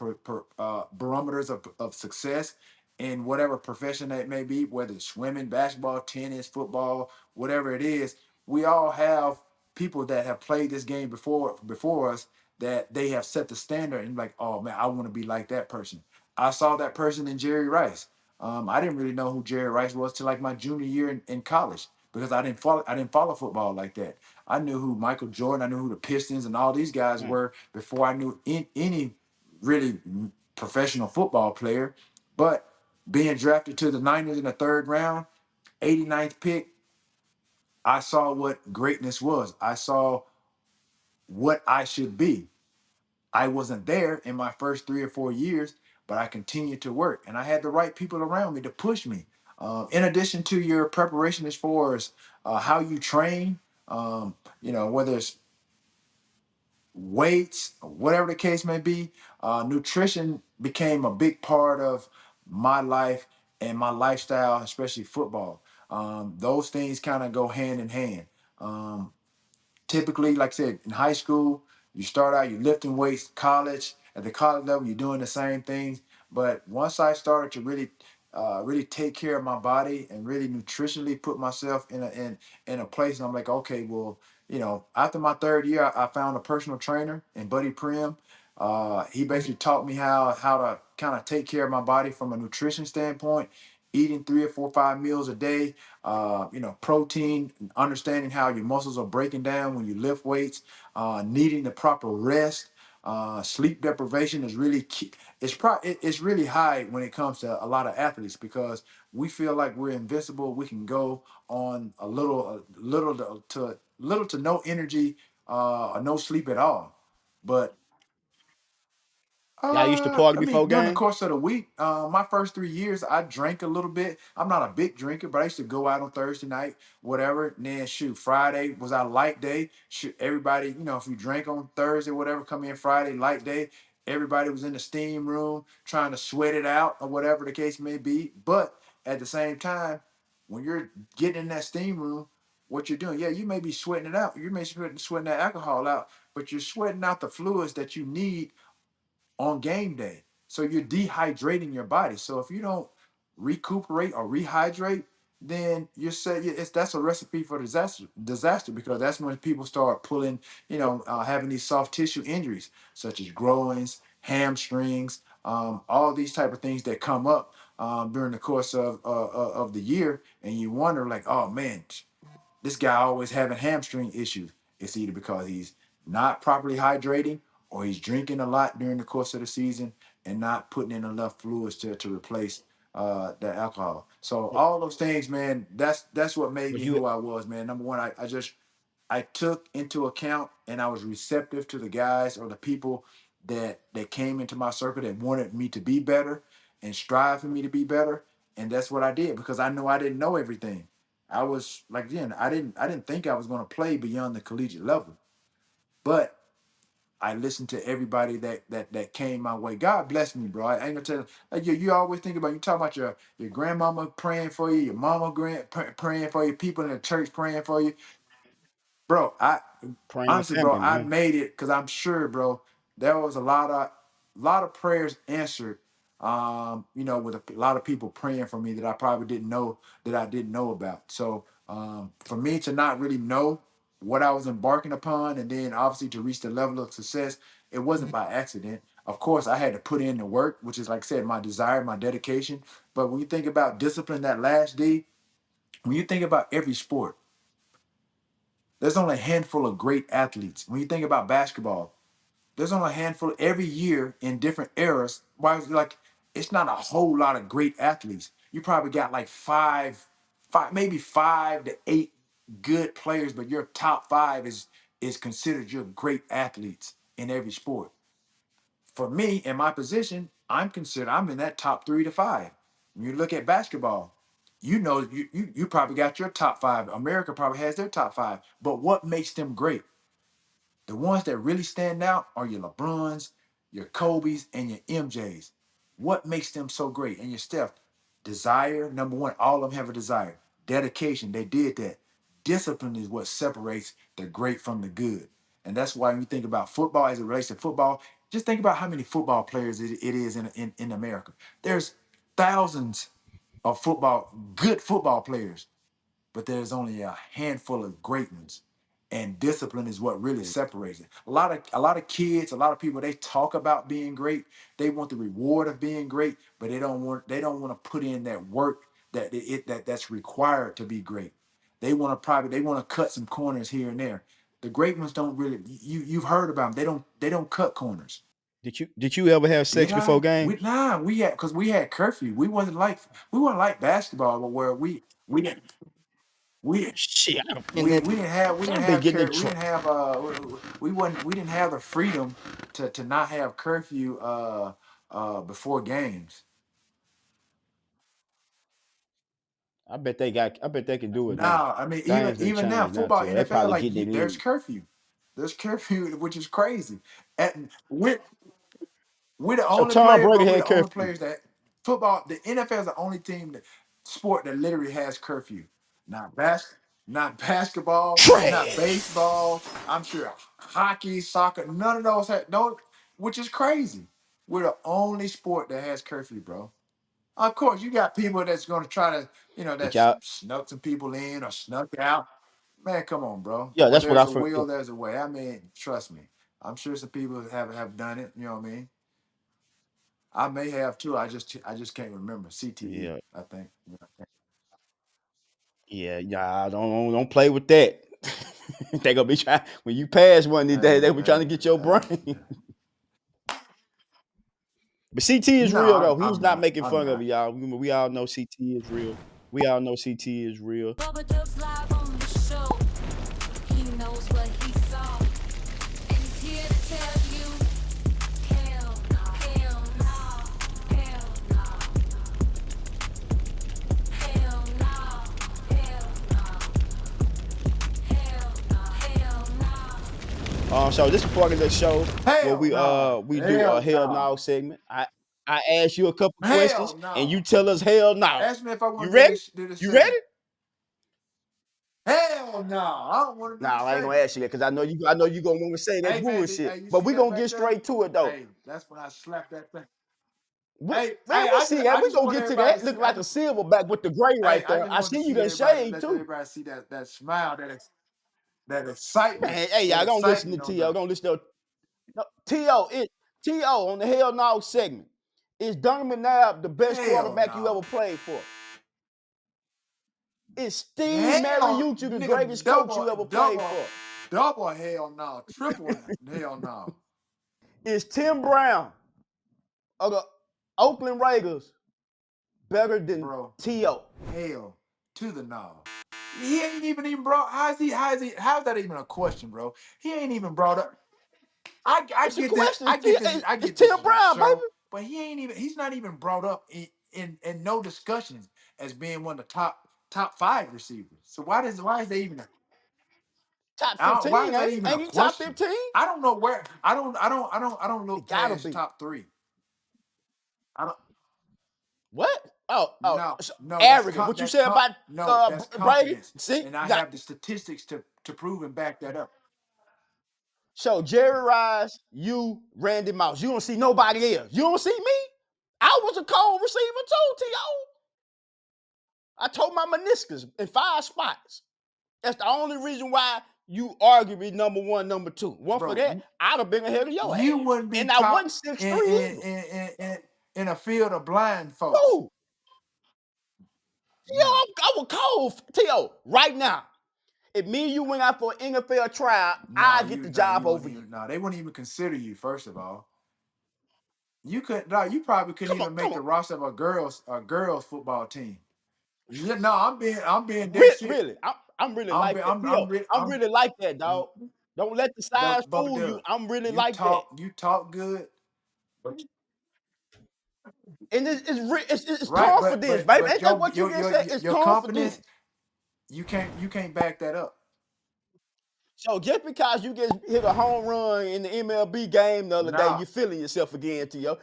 barometers of success in whatever profession that may be, whether it's swimming, basketball, tennis, football, whatever it is. We all have people that have played this game before us, that they have set the standard and like, oh man, I want to be like that person. I saw that person in Jerry Rice. I didn't really know who Jerry Rice was till like my junior year in college, because I didn't follow football like that. I knew who Michael Jordan, I knew who the Pistons and all these guys Mm. were before I knew any really professional football player. But being drafted to the Niners in the third round, 89th pick, I saw what greatness was. I saw what I should be. I wasn't there in my first 3 or 4 years, but I continued to work, and I had the right people around me to push me. In addition to your preparation, as far as how you train, whether it's weights, whatever the case may be, nutrition became a big part of my life and my lifestyle, especially football. Those things kind of go hand in hand. Um, Typically, like I said, in high school, you start out, you're lifting weights. College, at the college level, you're doing the same things. But once I started to really take care of my body and really nutritionally put myself in a place, and I'm like, okay, well, after my third year, I found a personal trainer in Buddy Prim. He basically taught me how to kind of take care of my body from a nutrition standpoint, eating 3 or 4, 5 meals a day. Protein, understanding how your muscles are breaking down when you lift weights, needing the proper rest. Sleep deprivation is really key. It's really high when it comes to a lot of athletes because we feel like we're invincible. We can go on little to no energy, or no sleep at all. But Y'all used to party I mean, before during the game? course of the week, my first 3 years, I drank a little bit. I'm not a big drinker, but I used to go out on Thursday night, whatever. And then shoot, Friday was our light day. Shoot, everybody, if you drank on Thursday, whatever, come in Friday, light day. Everybody was in the steam room trying to sweat it out or whatever the case may be. But at the same time, when you're getting in that steam room, what you're doing, yeah, you may be sweating it out. You may be sweating that alcohol out, but you're sweating out the fluids that you need on game day. So you're dehydrating your body. So if you don't recuperate or rehydrate, then you're set. That's a recipe for disaster. Disaster because that's when people start pulling, having these soft tissue injuries such as groins, hamstrings, all these type of things that come up during the course of the year, and you wonder like, oh man, this guy always having hamstring issues. It's either because he's not properly hydrating or he's drinking a lot during the course of the season and not putting in enough fluids to replace the alcohol. So all those things, man, that's what made Was me you who I was, man. Number one, I took into account and I was receptive to the guys or the people that came into my circle that wanted me to be better and strive for me to be better. And that's what I did because I know I didn't know everything. I was like, again, I didn't think I was going to play beyond the collegiate level, but I listened to everybody that came my way. God bless me, bro. I ain't gonna tell you. Like you always think about, you talk about your grandmama praying for you, your mama praying for you, people in the church praying for you. Bro, I praying honestly, bro, family, I man? made it because I'm sure, bro, there was a lot of prayers answered. With a lot of people praying for me that I probably didn't know about. So, for me to not really know what I was embarking upon, and then obviously to reach the level of success, it wasn't by accident. Of course, I had to put in the work, which is like I said, my desire, my dedication. But when you think about discipline, that last D, when you think about every sport, there's only a handful of great athletes. When you think about basketball, there's only a handful every year in different eras. Why like it's not a whole lot of great athletes. You probably got like maybe 5 to 8 good players, but your top five is considered your great athletes in every sport. For me, in my position, I'm in that top 3 to 5. When you look at basketball, you probably got your top five. America probably has their top five. But what makes them great? The ones that really stand out are your LeBrons, your Kobe's, and your MJ's. What makes them so great? And your Steph, desire, number one, all of them have a desire. Dedication, they did that. Discipline is what separates the great from the good. And that's why when you think about football as it relates to football, just think about how many football players it is in America. There's thousands of good football players, but there's only a handful of great ones. And discipline is what really separates it. A lot of kids, a lot of people, they talk about being great. They want the reward of being great, but they don't want to put in that work that's required to be great. They want to cut some corners here and there. The great ones don't really, you've heard about them. They don't cut corners. Did you ever have Did sex before I? games? We had, because we had curfew. We wasn't like basketball, but where we didn't we Shit, we didn't I've been have getting in we trouble. didn't have we didn't have the freedom to not have curfew before games. I bet they can do it now. Now, I mean, even Things done even now, changed now football, too. They NFL, probably like get their there's lead. curfew. There's curfew, which is crazy. And we're the So only Tom players, Brady bro. We're had the only curfew. players that football. The NFL is the only sport that literally has curfew. Not not basketball, not Trash. baseball. I'm sure hockey, soccer, none of those have no, which is crazy. We're the only sport that has curfew, bro. Of course, you got people that's going to try to, Did that y'all? snuck some people in or snuck out. Man, come on, bro. Yeah, Where that's what there's I a for. will, there's a way. I mean, trust me. I'm sure some people have done it. You know what I mean? I may have too. I just can't remember. CTE, Yeah. I think. Yeah, y'all don't play with that. They gonna be trying when you pass one these days, they Hey, gonna be trying to hey, get your hey. brain. But CT is No, real though. He's I'm not not. making I'm fun of it, not. y'all. We all know CT is real. We all know CT is real. Bubba Dub's live on the show. He knows what he saw. And he's here to tell you, hell no, hell no, hell no, hell no, hell no, hell no. So this is part of the show where Hell no. we do a Hell hell no. no segment. I ask you a couple questions Hell and you no. tell us hell no. Ask me if I You want to ready? do this You ready? segment. Hell no. I don't want to do the Nah, I ain't gonna segment. ask you that because I know you gonna want to say that Hey man, bullshit. hey, you But see we that gonna back get there? straight to it though. Hey, that's when I slap that thing. We, Hey, man, we see that. I We just gonna want get to everybody to that. Look see. I like a just silverback with the gray Hey, right I there. just I want to see you see done everybody. shade Let too. everybody see that smile, that excitement, Man, hey, that y'all don't listen to excitement on T.O. the. Don't listen to no, T.O. on the Hell No segment. Is Donovan McNabb the best Hell quarterback you no. ever played for? Is Steve Hell, Mariucci the nigga, greatest coach you ever played for? double hell no, triple hell no, Is Tim Brown of the Oakland Raiders better than bro. T.O.? Hell to the no. He ain't even brought. How's that even a question, bro? He ain't even brought up. I It's a get that. question. I It's get this Tim is a Brown, baby. show, but he's not even brought up in no discussions as being one of the top five receivers. So why is they even Top why 15, is that ain't he? even a Ain't he top question? 15? I don't know where. I don't He look gotta past be. top three. I don't. What? Oh, No, so no, arrogant. What you say about no, that's Brady? confidence, See, and I got have the statistics to prove and back that up. so Jerry Rice, you, Randy Moss. You don't see nobody else. You don't see me. I was a cold receiver too, T.O. I tore my meniscus in 5 spots. That's the only reason why you arguably number one, number two. One for Bro, that, I'd have been ahead of your ass. you wouldn't be And I top wasn't 6'3" in either. in a field of blind folks. Who? T.O., No, I was cold. T.O., right now. If me and you went out for an NFL trial, no, I get the job you over wouldn't you. even. No, they wouldn't even consider you. First of all, you could. No, you probably couldn't Come on, even come make on. the roster of a girls football team. Yeah, no, I'm being dead shit. Really, I'm really I'm like be- that. T.O., I'm I'm really like that, dog. Don't let the size Bubba fool you. Dub. I'm really like that. You talk good, And it's right? confidence, baby. Ain't that Your what you just said? It's your confidence, confidence. you can't back that up. So just because you just hit a home run in the MLB game the other day, Nah, you feeling yourself again, T.O.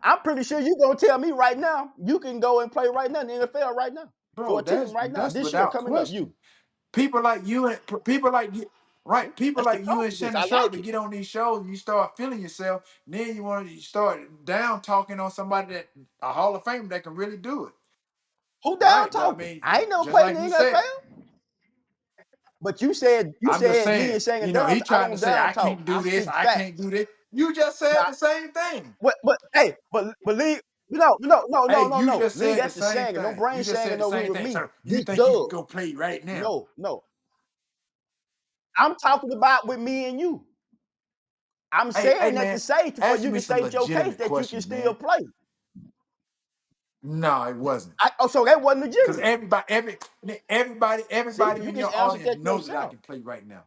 I'm pretty sure you're gonna tell me right now you can go and play right now in the NFL right now for bro, a team right now that's this year without coming up. question. You People like you and people like you, right? People that's the like you and confidence. Shannon I Sharp like to it. get on these shows, you start feeling yourself. Then you start down talking on somebody that a Hall of Famer that can really do it, Who down right? But I talking? mean, I ain't never just played like in you the NFL. said, But you I'm just said me saying. and saying You know, down. he I trying to don't say down I talk. can't I do this, speak I can't facts. do this. You just said Now, the same thing. hey, but believe Hey, you no. just Leave said the that to same Shannon. Don't thing. You bring just said Shannon the over here same with thing. me. So you Deep think you can dub. go play right now? No. I'm talking about with me and you. I'm Hey saying that to man, say for ask you me can some state your case legitimate that you can questions, still man. play. No, it wasn't. So that wasn't Because legitimate. everybody See, you in just your answered audience that knows that I yourself. can play right now.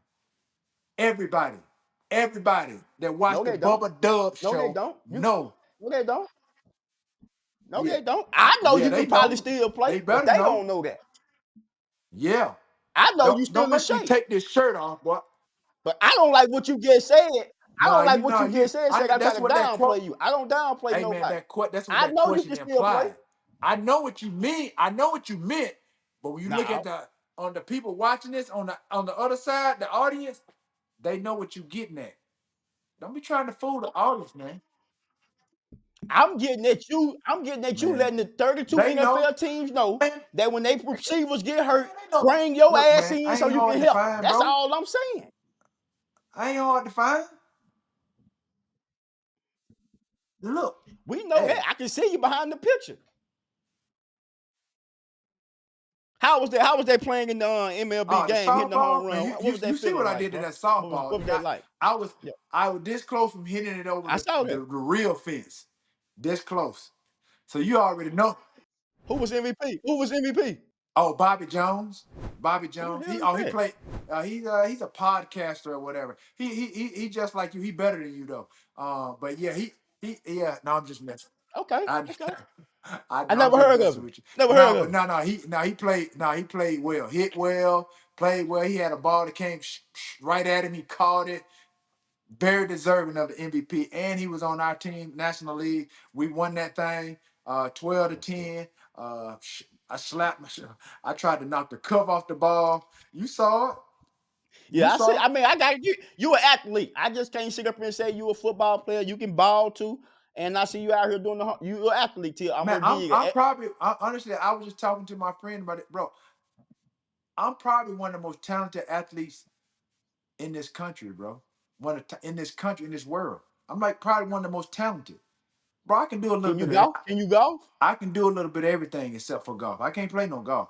Everybody, everybody that No, watched the they don't. Bubba Dub No, they show don't. know. No, they don't. No, Yeah, they don't. I know yeah, you they can probably know. still play, They but better they know. don't know that. Yeah. I know you Don't still in make me shape, take this shirt off, boy. but I don't like what you just said. I No, don't like what you just said. Say I try that's to what that quote. downplay you. I don't downplay Hey man, nobody. that's what I that know you question can still play. implied. I know what you mean. I know what you meant. But when you look at No, the people watching this on the other side, the audience, they know what you getting at. Don't be trying to fool the audience, man. I'm getting at you. I'm getting at you Man, letting the 32 they know. NFL teams know Man, that when they receivers get man, hurt, they know. bring your Look, ass man, in I so ain't you can hard to help them. find, That's bro. all I'm saying. I ain't hard to find. Look, We know hey, that. I can see you behind the picture. How was that? How was they playing in the MLB the game, hitting the home softball, man, run? you, What you was you that see what feeling I like, did to bro? that softball, What was nigga. that like? I was Yeah, I was this close from hitting it over I saw the that. real fence. This close. So you already know. Who was MVP? Who was MVP? Oh, Bobby Jones. Bobby Who the Jones. hell He is he that? played. He's a podcaster or whatever. He just like you. He better than you though. But yeah, he yeah. No, I'm just messing. Okay, I okay. I I'm never just heard of messing him. with you. Never heard No, of him. he played well. Hit well. Played well. He had a ball that came right at him. He caught it. Very deserving of the MVP, and he was on our team, National League. We won that thing, 12 to That's good. 10. I slapped myself. I tried to knock the cuff off the ball. You saw it. You Yeah, I see. saw it. I mean, I got you. You an athlete. I just can't sit up here and say you a football player. You can ball too, and I see you out here doing you an athlete. Too. I'm Man, gonna give you that. honestly, I was just talking to my friend about it, bro. I'm probably one of the most talented athletes in this country, bro. In this country, in this world. I'm like probably one of the most talented. Bro, I can do a little Can you bit of golf? Can you golf? I can do a little bit of everything except for golf. I can't play no golf.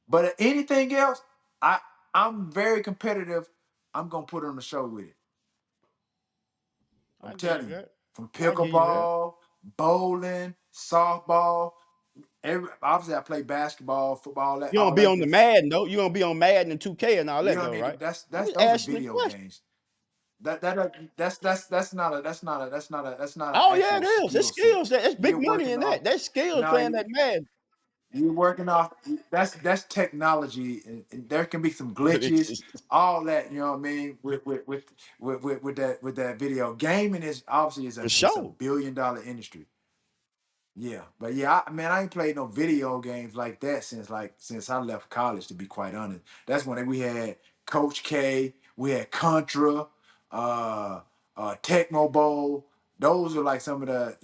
But anything else, I I'm very competitive. I'm gonna put on the show with it. I'm I give you telling you, that. from I give you that. pickleball, bowling, softball. Obviously, I play basketball, football, You gonna all be that on the good stuff. Madden though. You gonna be on Madden and 2K and all We that don't though, need to. right? I'm just Those are asking the video question. games. That's not an Oh yeah, it actual is. It's skill set. skills. It's big You're money working in off. that. That's skills No, playing that Madden. you're working off. That's technology, and there can be some But glitches, all that. You know what I mean? With that video gaming is obviously for it's a sure. $1 billion industry. Yeah, but yeah, man, I ain't played no video games like that since I left college. To be quite honest, that's when we had Coach K, we had Contra, uh, Tecmo Bowl. Those are like some of the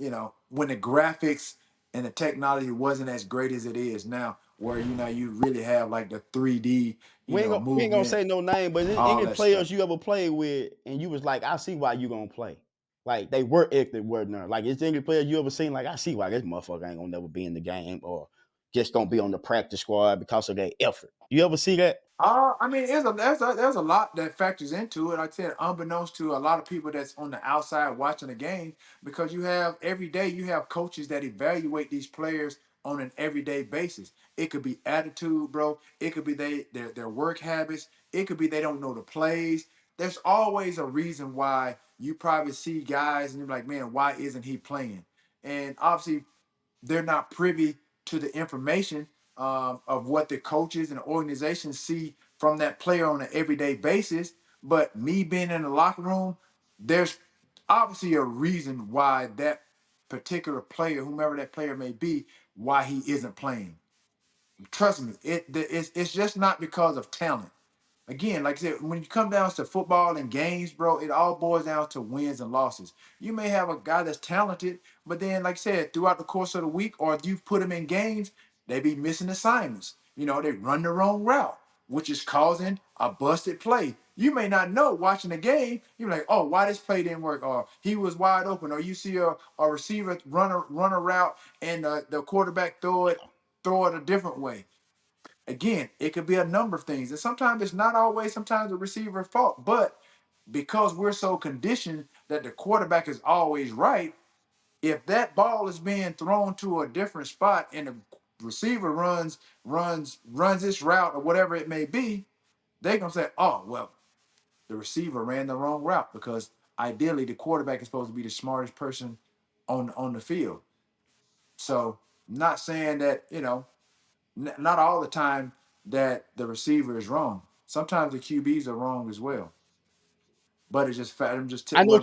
when the graphics and the technology wasn't as great as it is now, where you really have like the 3D We ain't gonna movement, say no name, but is all any that stuff. players you ever played with and you was like, I see why you gonna play. Like they were if they were not. Like is there any players you ever seen like I see why this motherfucker ain't gonna never be in the game or just don't be on the practice squad because of their effort. You ever see that? I mean, there's a lot that factors into it. Like I said, unbeknownst to a lot of people that's on the outside watching the game, because you have every day you have coaches that evaluate these players on an everyday basis. It could be attitude, bro. It could be their work habits. It could be they don't know the plays. There's always a reason why you probably see guys and you're like, man, why isn't he playing? And obviously they're not privy to the information of what the coaches and the organizations see from that player on an everyday basis. But me being in the locker room, there's obviously a reason why that particular player, whomever that player may be, why he isn't playing. Trust me, it's just not because of talent. Again, like I said, when you come down to football and games, bro, it all boils down to wins and losses. You may have a guy that's talented, but then, like I said, throughout the course of the week, or if you put him in games, they be missing assignments. They run the wrong route, which is causing a busted play. You may not know watching the game. You're like, oh, why this play didn't work? Or he was wide open. Or you see a receiver run a route and the quarterback throw it a different way. Again, it could be a number of things. And sometimes it's not always sometimes the receiver's fault. But because we're so conditioned that the quarterback is always right, if that ball is being thrown to a different spot and the receiver runs this route or whatever it may be, they're gonna say, oh, well, the receiver ran the wrong route, because ideally the quarterback is supposed to be the smartest person on the field. So not saying that, not all the time that the receiver is wrong. Sometimes the QBs are wrong as well. But it's just fact. What I'm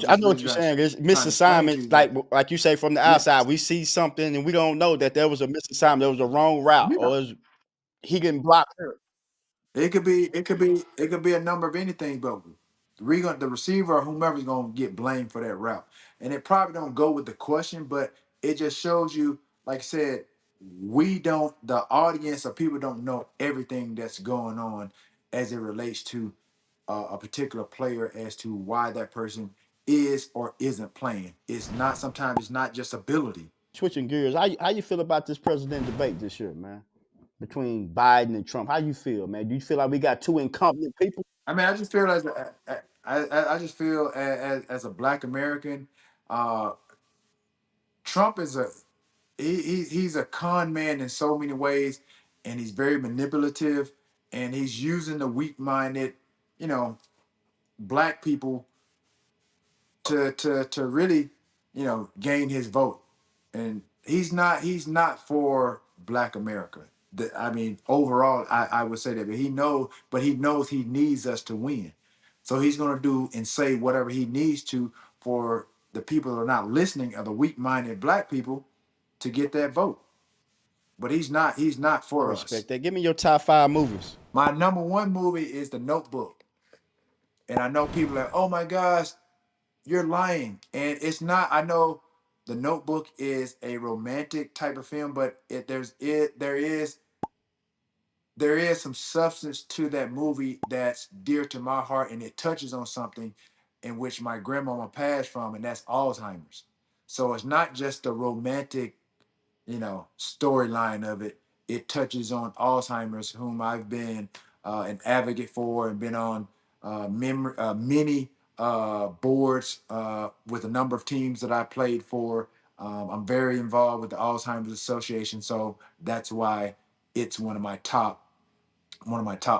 I just know what really you're saying. It's trying to explain to misassignments, you that like you say from the yeah, outside. We see something and we don't know that there was a misassignment, there was a wrong route, yeah. or he getting blocked. It could be a number of anything, but the receiver or whomever's gonna get blamed for that route. And it probably don't go with the question, but it just shows you, like I said, the audience or people don't know everything that's going on as it relates to a particular player, as to why that person is or isn't playing. It's not, sometimes it's not just ability. Switching gears, how you feel about this president debate this year, man? Between Biden and Trump, how you feel, man? Do you feel like we got two incompetent people? I mean, I just feel I just feel as a Black American, uh, Trump is he's a con man in so many ways, and he's very manipulative, and he's using the weak-minded, you know, Black people to really, gain his vote. And he's not for Black America. I mean, overall, I would say that, but he knows he needs us to win. So he's gonna do and say whatever he needs to for the people that are not listening, or the weak-minded Black people, to get that vote. But he's not I for us. respect that. Give me your top 5 movies. My number one movie is The Notebook. And I know people are like, oh my gosh, you're lying. And it's not. I know The Notebook is a romantic type of film, but there is some substance to that movie that's dear to my heart, and it touches on something in which my grandmama passed from, and that's Alzheimer's. So it's not just the romantic, storyline of it. It touches on Alzheimer's, whom I've been an advocate for, and been on many boards with a number of teams that I played for. I'm very involved with the Alzheimer's Association, so that's why it's one of my top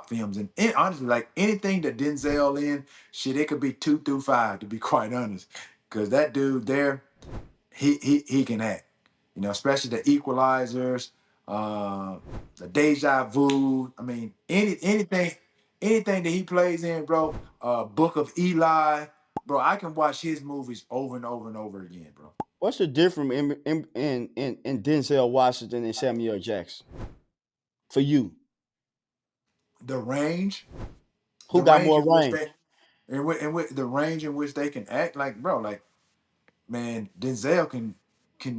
films. And honestly, like anything that Denzel in, shit, it could be 2 through 5, to be quite honest, because that dude there, he can act. Especially the Equalizers, uh, the Deja Vu. I mean, anything that he plays in, bro. Book of Eli, bro. I can watch his movies over and over and over again, bro. What's the difference in Denzel Washington and Samuel Jackson for you? The range, Who the got range more in which range? they, and with the range in which they can act, like, bro, like, man, Denzel can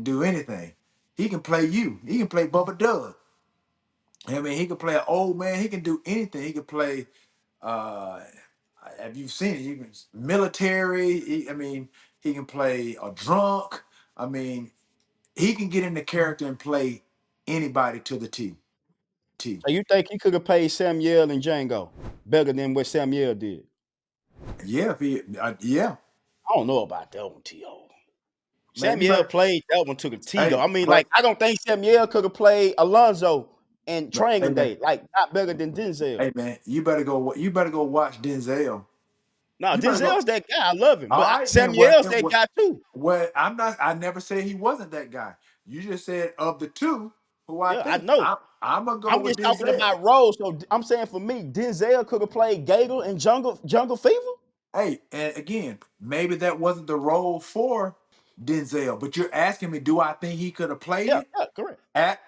do anything. He can play you. He can play Bubba Dub. I mean, he can play an old man. He can do anything. He can play. Uh, have you seen it? Military. I mean, he can play a drunk. I mean, he can get into character and play anybody to the T. T. So you think he could have played Samuel and Django better than what Samuel did? Yeah, if he, yeah, I don't know about that one, T.O. man. You Samuel better. played that one to the T, though. Hey, I mean, but like, I don't think Samuel could have played Alonzo and hey, Triangle man. Day. Like, not better than Denzel. Hey, man. You better go. You better go watch Denzel. No, You better go. Denzel's that guy. I love him. All But right, then Samuel's that guy, too. what? I'm not. I never said he wasn't that guy. You just said of the two, who I Yeah, I think. know. I'm gonna go I'm with just talking Denzel. about roles. So I'm saying for me, Denzel could have played Gator in Jungle Fever. Hey, and again, maybe that wasn't the role for Denzel, but you're asking me, do I think he could have played Yeah, it? yeah, correct.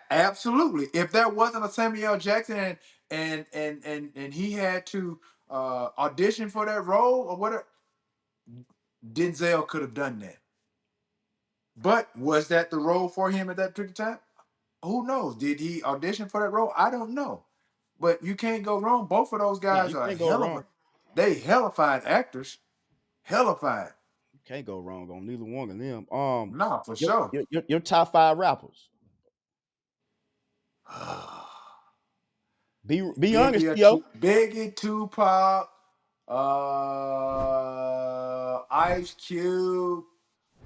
Absolutely. If there wasn't a Samuel Jackson, and he had to audition for that role or whatever, Denzel could have done that. But was that the role for him at that particular time? Who knows? Did he audition for that role? I don't know. But you can't go wrong. Both of those No, guys you are can't go wrong. they hellified actors. Hellified. You can't go wrong on neither one of them. Nah, for sure. Your top 5 rappers. Be honest, yo. Biggie, Tupac, Ice Cube.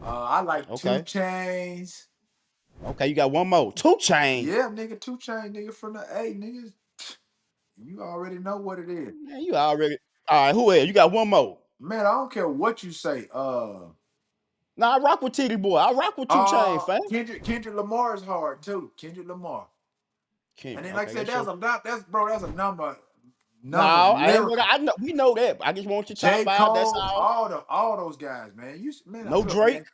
I like Two Okay. Chains. Okay, you got one more. 2 Chainz. Yeah, nigga, Two Chains, nigga from the A, niggas. You already know what it is. Man, you already. All right, who else? You got one more. Man, I don't care what you say. Nah, I rock with Titty Boy. I rock with 2 Chainz, fam. Kendrick Lamar is hard too. Kendrick Lamar. And then, like I Okay, said, that's your. that's a No, number I ain't. lyrical. I know. We know that. I just want your top J. 5. That's Cole, all. all those guys, man. No Look, Drake. man.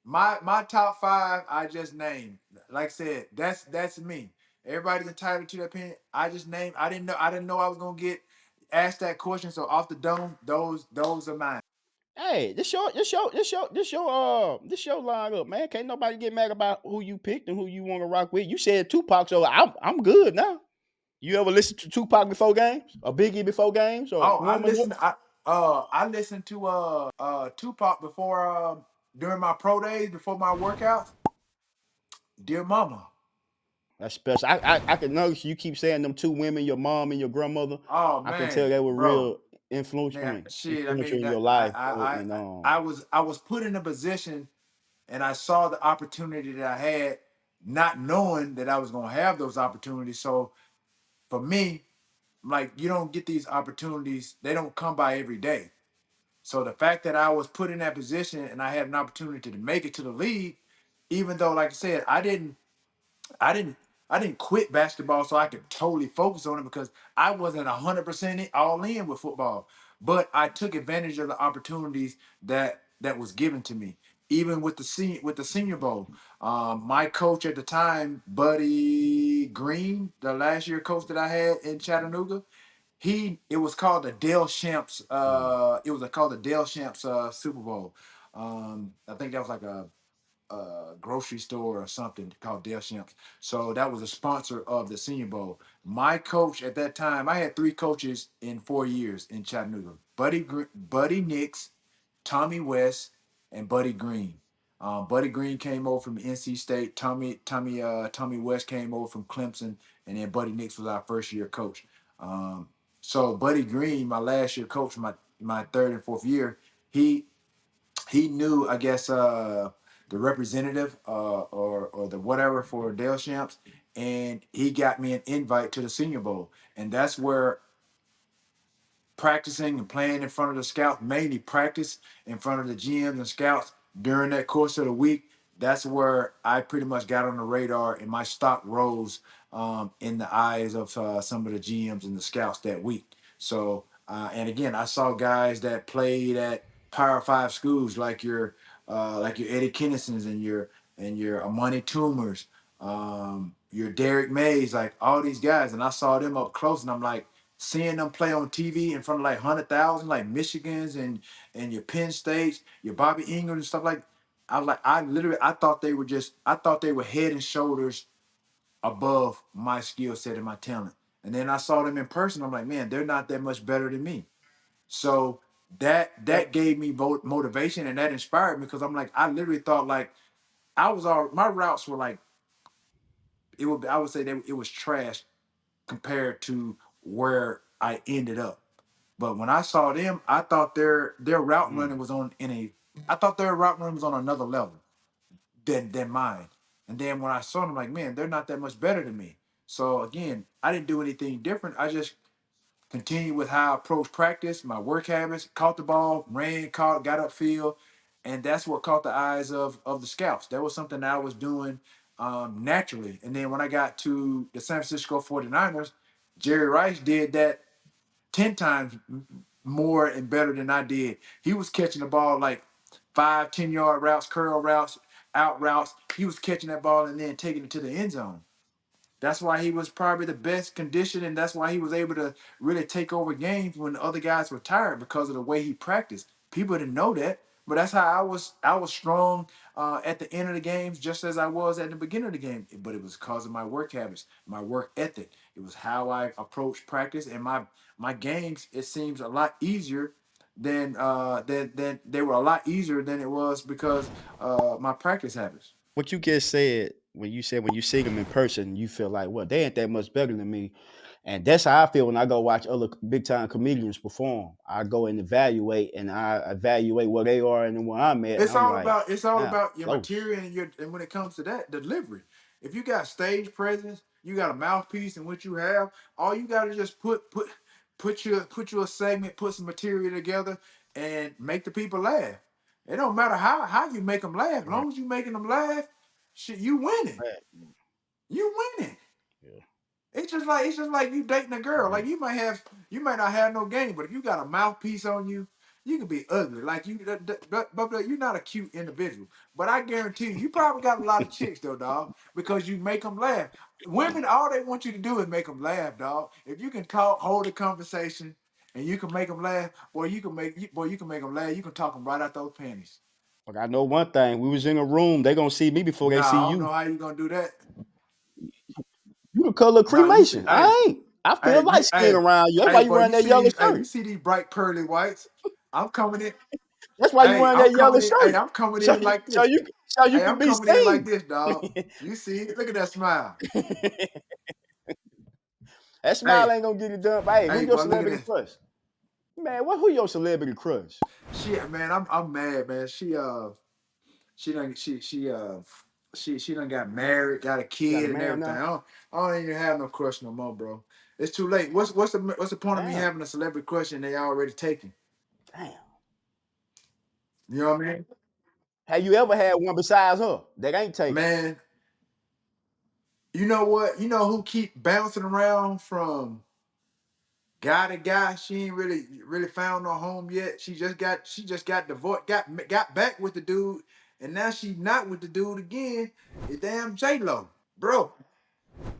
My top 5 I just named. Like I said, that's me. Everybody's entitled to their opinion. I just named. I didn't know I was gonna get asked that question. So off the dome, those are mine. Hey, this your lineup, man. Can't nobody get mad about who you picked and who you want to rock with. You said Tupac, so I'm good now. You ever listen to Tupac before games or Biggie before games or Oh, I Woman? listen. I listened to Tupac before during my pro days, before my workouts. Dear Mama. That's special. I can notice you keep saying them two women, your mom and your grandmother. Oh I can tell man, they were bro. real influential. I Man, mean, shit. I influential mean in your that life. And I was put in a position, and I saw the opportunity that I had, not knowing that I was gonna have those opportunities. So for me, like, you don't get these opportunities; they don't come by every day. So the fact that I was put in that position and I had an opportunity to make it to the league, even though, like I said, I didn't I didn't quit basketball so I could totally focus on it, because I wasn't 100% all in with football. But I took advantage of the opportunities that was given to me. Even with the Senior Bowl, my coach at the time, Buddy Green, the last year coach that I had in Chattanooga, it was called the Dale Shamps. It was called the Dale Shamps Super Bowl. I think that was like a grocery store or something called Dale Shamps. So that was a sponsor of the Senior Bowl. My coach at that time, I had three coaches in 4 years in Chattanooga: Buddy Nix, Tommy West, and Buddy Green. Buddy Green came over from NC State. Tommy West came over from Clemson, and then Buddy Nix was our first year coach. Um, so Buddy Green, my last year coach, my third and fourth year, he he knew, I guess, the representative or the whatever for Dale Shamps, and he got me an invite to the Senior Bowl, and that's where practicing and playing in front of the scouts, mainly practice in front of the GMs and scouts during that course of the week. That's where I pretty much got on the radar, and my stock rose in the eyes of some of the GMs and the scouts that week. So, and again, I saw guys that played at Power Five schools, like your Eddie Kennisons and your Amani Toomer's, your Derek Mays, like all these guys, and I saw them up close, and I'm like, seeing them play on TV in front of like 100,000, like Michigan's and your Penn States, your Bobby Ingram and stuff like. I thought they were head and shoulders above my skill set and my talent. And then I saw them in person. I'm like, man, they're not that much better than me. So that gave me motivation, and that inspired me, because I'm like, I literally thought like my routes were like, I would say that it was trash compared to where I ended up. But when I saw them, I thought their route running was I thought their route running was on another level than mine. And then when I saw them, like, man, they're not that much better than me. So again, I didn't do anything different. I just continued with how I approached practice, my work habits, caught the ball, ran, caught, got upfield, and that's what caught the eyes of the scouts. That was something that I was doing naturally. And then when I got to the San Francisco 49ers, Jerry Rice did that 10 times more and better than I did. He was catching the ball like 5, 10 yard routes, curl routes, out routes. He was catching that ball and then taking it to the end zone. That's why he was probably the best conditioned, and that's why he was able to really take over games when the other guys were tired, because of the way he practiced. People didn't know that, but that's how I was. I was strong at the end of the games, just as I was at the beginning of the game. But it was because of my work habits, my work ethic. It was how I approached practice, and my games. It seems a lot easier than they were a lot easier than it was because my practice habits. what you just said, when you see them in person, you feel like, well, they ain't that much better than me. And that's how I feel when I go watch other big time comedians perform. I go and I evaluate where they are and where I'm at, and I'm like, It's all damn, about your close. material and when it comes to that delivery. If you got stage presence, you got a mouthpiece in what you have. All you got to just put your segment, put some material together, and make the people laugh. It don't matter how you make them laugh. As Right. long as you making them laugh, shit, you winning. Right. You winning. Yeah. It's just like you dating a girl. Mhm. Like you might not have no game, but if you got a mouthpiece on you, you can be ugly. Like but you're not a cute individual. But I guarantee you probably got a lot of chicks though, dog, because you make them laugh. Women, all they want you to do is make them laugh, dog. If you can talk, hold a conversation, and you can make them laugh, you can make them laugh. You can talk them right out those panties. But I know one thing: we was in a room. They gonna see me before they Nah, see I don't you. know how you gonna do that. You the color of No, you should. cremation. Hey, I ain't. I Hey, feel like skiing around you. That's why hey, you boy, wearing that yellow you shirt. see these bright pearly whites? I'm coming in. That's why you Hey, wearing I'm that yellow coming in. Hey, shirt. I'm coming So in like so this. you so you Hey, can I'm be coming in like seen. this, dog. You see it? Look at that smile. That smile Hey, ain't gonna get it done. But hey, who hey, your boy, look at celebrity this. crush? Man, who your celebrity crush? Shit, man, I'm mad, man. She done she done got married, got a Got a kid and married everything. now? I don't even have no crush no more, bro. It's too late. What's the point of me Damn. having a celebrity crush and they already taken? Damn. You know what I mean? Have you ever had one besides her that ain't taken? Man, you know what? You know who keep bouncing around from guy to guy? She ain't really found no home yet. She just got divorced, got back with the dude, and now she not with the dude again. It's damn J Lo, bro.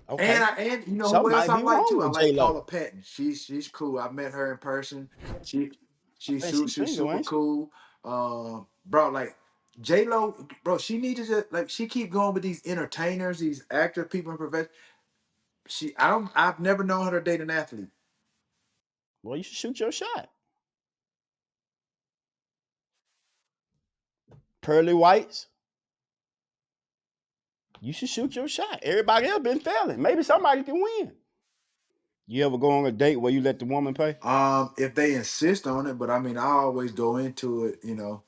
Okay. And you know who Something else might I be like wrong too? I with like J Lo. Paula Patton. She's cool. I met her in person. She I think she's she's single, super ain't she? cool. Bro, like J Lo, bro, she needed to like she keep going with these entertainers, these actors, people in profession. I've never known her to date an athlete. Well, you should shoot your shot. Pearly whites. You should shoot your shot. Everybody else been failing. Maybe somebody can win. You ever go on a date where you let the woman pay? If they insist on it, but I mean I always go into it, you know,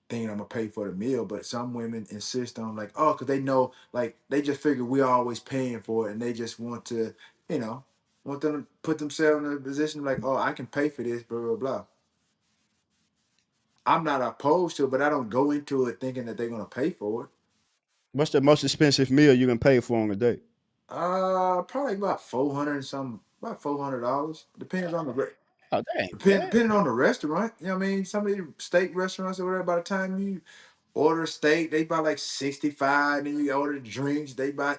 thinking I'm gonna pay for the meal, but some women insist on like, oh, because they know, like, they just figure we're always paying for it, and they just want to, you know, want them to put themselves in a position like, oh, I can pay for this, blah blah blah. I'm not opposed to it, but I don't go into it thinking that they're gonna pay for it. What's the most expensive meal you can pay for on a date? Probably about 400 and some, about $400. Depends on the Oh, that ain't bad. depending on the restaurant. You know what I mean? Some of these steak restaurants or whatever, by the time you order steak, they buy like 65. Then you order drinks, they buy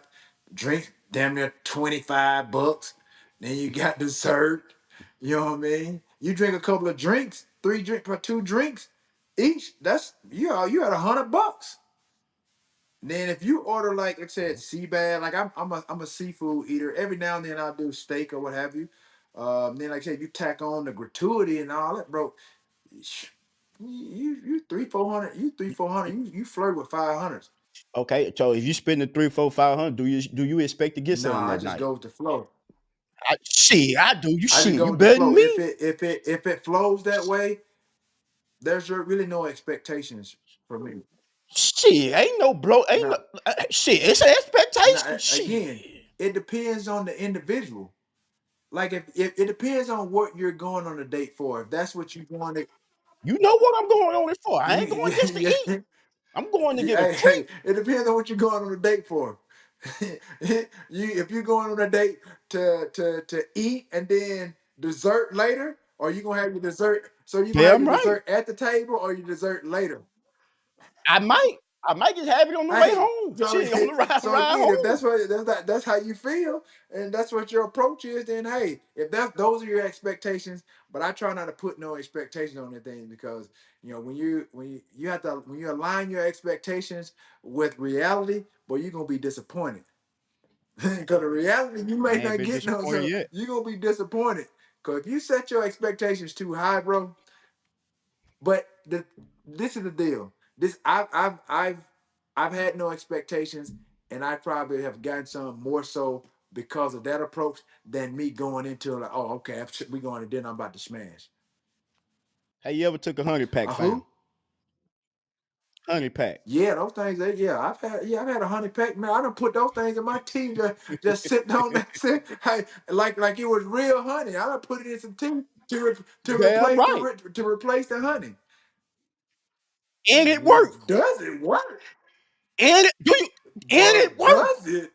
drinks damn near $25. Then you got dessert. You know what I mean? You drink a couple of drinks, two drinks each. That's you at $100. Then if you order like I said, sea bass, like I'm a seafood eater. Every now and then I'll do steak or what have you. Then like I said, you tack on the gratuity and all that, bro. You 300, 400, you 300, 400, you flirt with 500s. Okay, so if you spend the 3, 4, 500, do you expect to get something Nah, I that just night? go with the flow. I do. You I just shit. go You with the better than flow. If me. it flows that way, there's really no expectations for me. Shit, ain't no blow. Ain't no Now, shit. It's an expectation. again, Shit. it depends on the individual. Like if it depends on what you're going on a date for. If that's what you want to, You know what I'm going on it for. I ain't going just to yeah, eat. I'm going to get a hey, treat. it depends on what you're going on a date for. If you're going on a date to eat and then dessert later, or you gonna have your dessert. So you gonna have Damn your right. dessert at the table or your dessert later. I might. I might just have it on the way Hey, home. so Shit, on the ride so ride again, if home. that's how you feel, and that's what your approach is, then hey, if that's those are your expectations, but I try not to put no expectations on anything because you have to when you align your expectations with reality, boy, you're gonna be disappointed. Because the reality, you may I ain't not been get no, disappointed so yet. you're gonna be disappointed. Because if you set your expectations too high, bro, but this is the deal. This I've had no expectations, and I probably have gotten some more so because of that approach than me going into like, oh, okay, we going to dinner. I'm about to smash. Hey, you ever took a honey pack, fam? Who? Honey pack. Yeah, those things. I've had a honey pack. Man, I done put those things in my tea just sitting on that. Hey, like it was real honey. I done put it in some tea to Damn replace right. to replace the honey. And it worked. Does it work? And it do you and Bro, it worked. does it?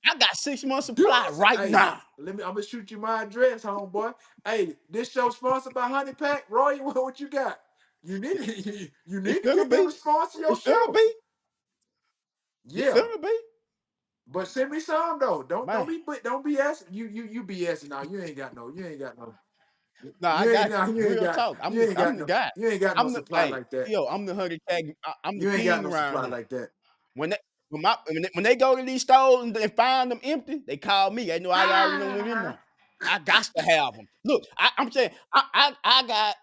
I got 6 months supply Does it? right Hey, now. I'm gonna shoot you my address, homeboy. Hey, this show sponsored by Honey Pack. Roy, what you got? You need you It need to finna get them be. to sponsor your It finna show. be. It Yeah, finna be. but send me some though. Man. Don't be asking. You BSing now. No, I got you. Real talk. I'm the guy. you ain't got no I'm the supply hey, like that. yo, I'm the honey tag. I'm the You ain't got king no around supply here. like that. When that when they go to these stores and they find them empty, they call me. They know I already know went in there. I got to have them. Look, I'm saying I got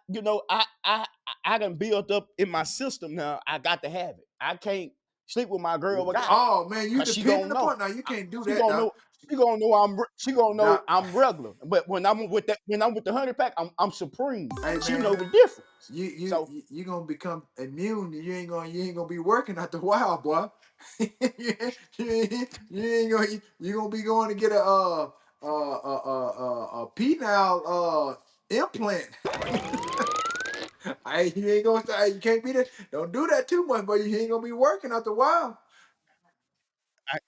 I done built up in my system now. I got to have it. I can't sleep with my girl without it Oh man, you because she depending gonna know. upon now. You can't do She that, gonna dog. know. She gonna know Doc, I'm regular. But when I'm with that, when I'm with the 100 pack, I'm supreme. hey She man, know the difference. you you So you gonna become immune. You ain't gonna be working after a while, boy. You gonna be going to get a penile implant. I you ain't gonna you can't be that. Don't do that too much, but you ain't gonna be working after a while.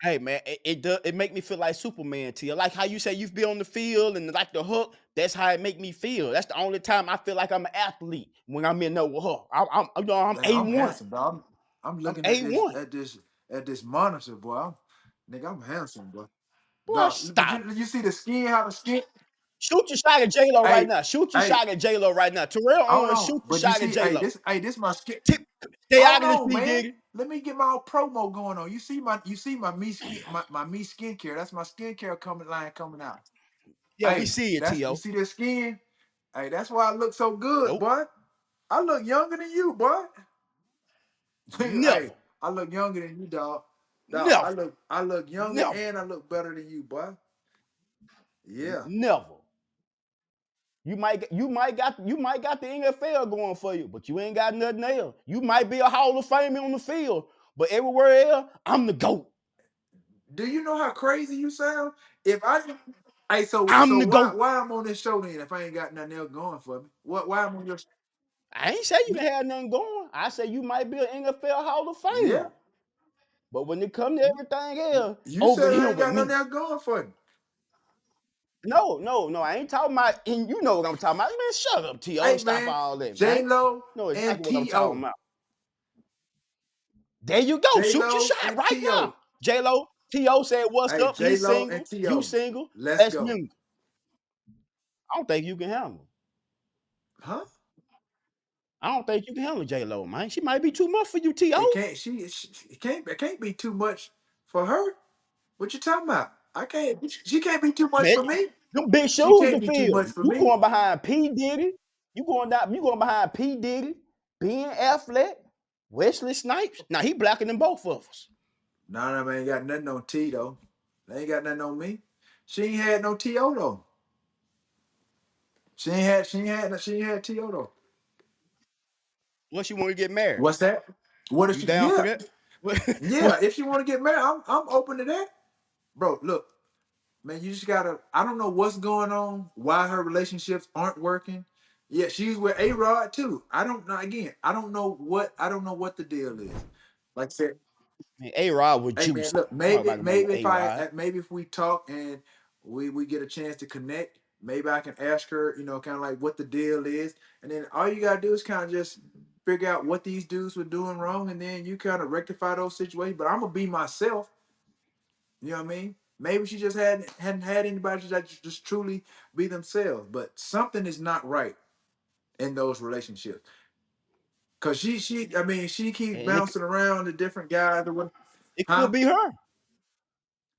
hey man, it make me feel like Superman to you. Like how you say you be on the field and like the hook. That's how it make me feel. That's the only time I feel like I'm an athlete when I'm in there with her. I'm Man, I'm A1. handsome, dog. I'm I'm looking at A1. this monitor, boy. Nigga, I'm handsome, boy. Boy, Dog, stop. did you see the skin? How the skin? Shoot your shot at J Lo right Hey, now. Shoot your hey, shot at J Lo right now. Terrell hold Owens, on. shoot your But you shot at see, J Lo. this my skin. Tip, stay out Hold of this, on, P man. Diddy. Let me get my old promo going on. You see my me skin, my me skincare. That's my skincare coming out. Yeah, we Hey, see it, you T.O. see that skin? Hey, that's why I look so good, Nope. boy. I look younger than you, boy. Hey, Never. I look younger than you, dog. Dog, Never. I look younger Never. and I look better than you, boy. Yeah. Never. You might got the NFL going for you, but you ain't got nothing else. You might be a Hall of Famer on the field, but everywhere else, I'm the GOAT. Do you know how crazy you sound? If I Hey, I'm so the GOAT. why I'm on this show then if I ain't got nothing else going for me? Why I'm on your I ain't say you can have nothing going. I say you might be an NFL Hall of Yeah. Famer. But when it comes to everything else, You over said I here ain't with got nothing me. else going for me. No. I ain't talking about, and you know what I'm talking about. Man, shut up, T.O. Hey Stop man, all that, J man. Lo Know and exactly what I'm talking T.O. about. There you go. J Shoot your Lo shot and right T.O. now. J-Lo, T.O. said, what's Hey, up? J He's Lo and single. You T.O. single. Let's Let's go. mingle. I don't think you can handle. Huh? I don't think you can handle J-Lo, man. She might be too much for you, T.O. It can't be too much for her. What you talking about? I can't She can't be too much Man, for me. them big She shoes can't to be too fill. much for You me. going behind P. Diddy. You going behind P. Diddy, Ben Affleck, Wesley Snipes. Now he blacker than both of us. Nah, nah, man, ain't got nothing on T though. They ain't got nothing on me. She ain't had no T.O. though. She ain't had T.O. though. Once you want to get married. What's that? What if You she down for yeah. that? Yeah, What? if she want to get married, I'm open to that. Bro, look, man, you just gotta. I don't know what's going on, why her relationships aren't working. Yeah, she's with A Rod too. I don't know. Again, I don't know what the deal is. Like I said, Man, A-Rod was hey man, juicy. look, Talk about no A-Rod. maybe if we talk and we get a chance to connect, maybe I can ask her, kind of like what the deal is, and then all you gotta do is kind of just figure out what these dudes were doing wrong, and then you kind of rectify those situations. But I'm gonna be myself. You know what I mean? Maybe she just hadn't had anybody that just truly be themselves, but something is not right in those relationships. Cause I mean, she keeps And bouncing around to different guys or what, it huh? could be her. It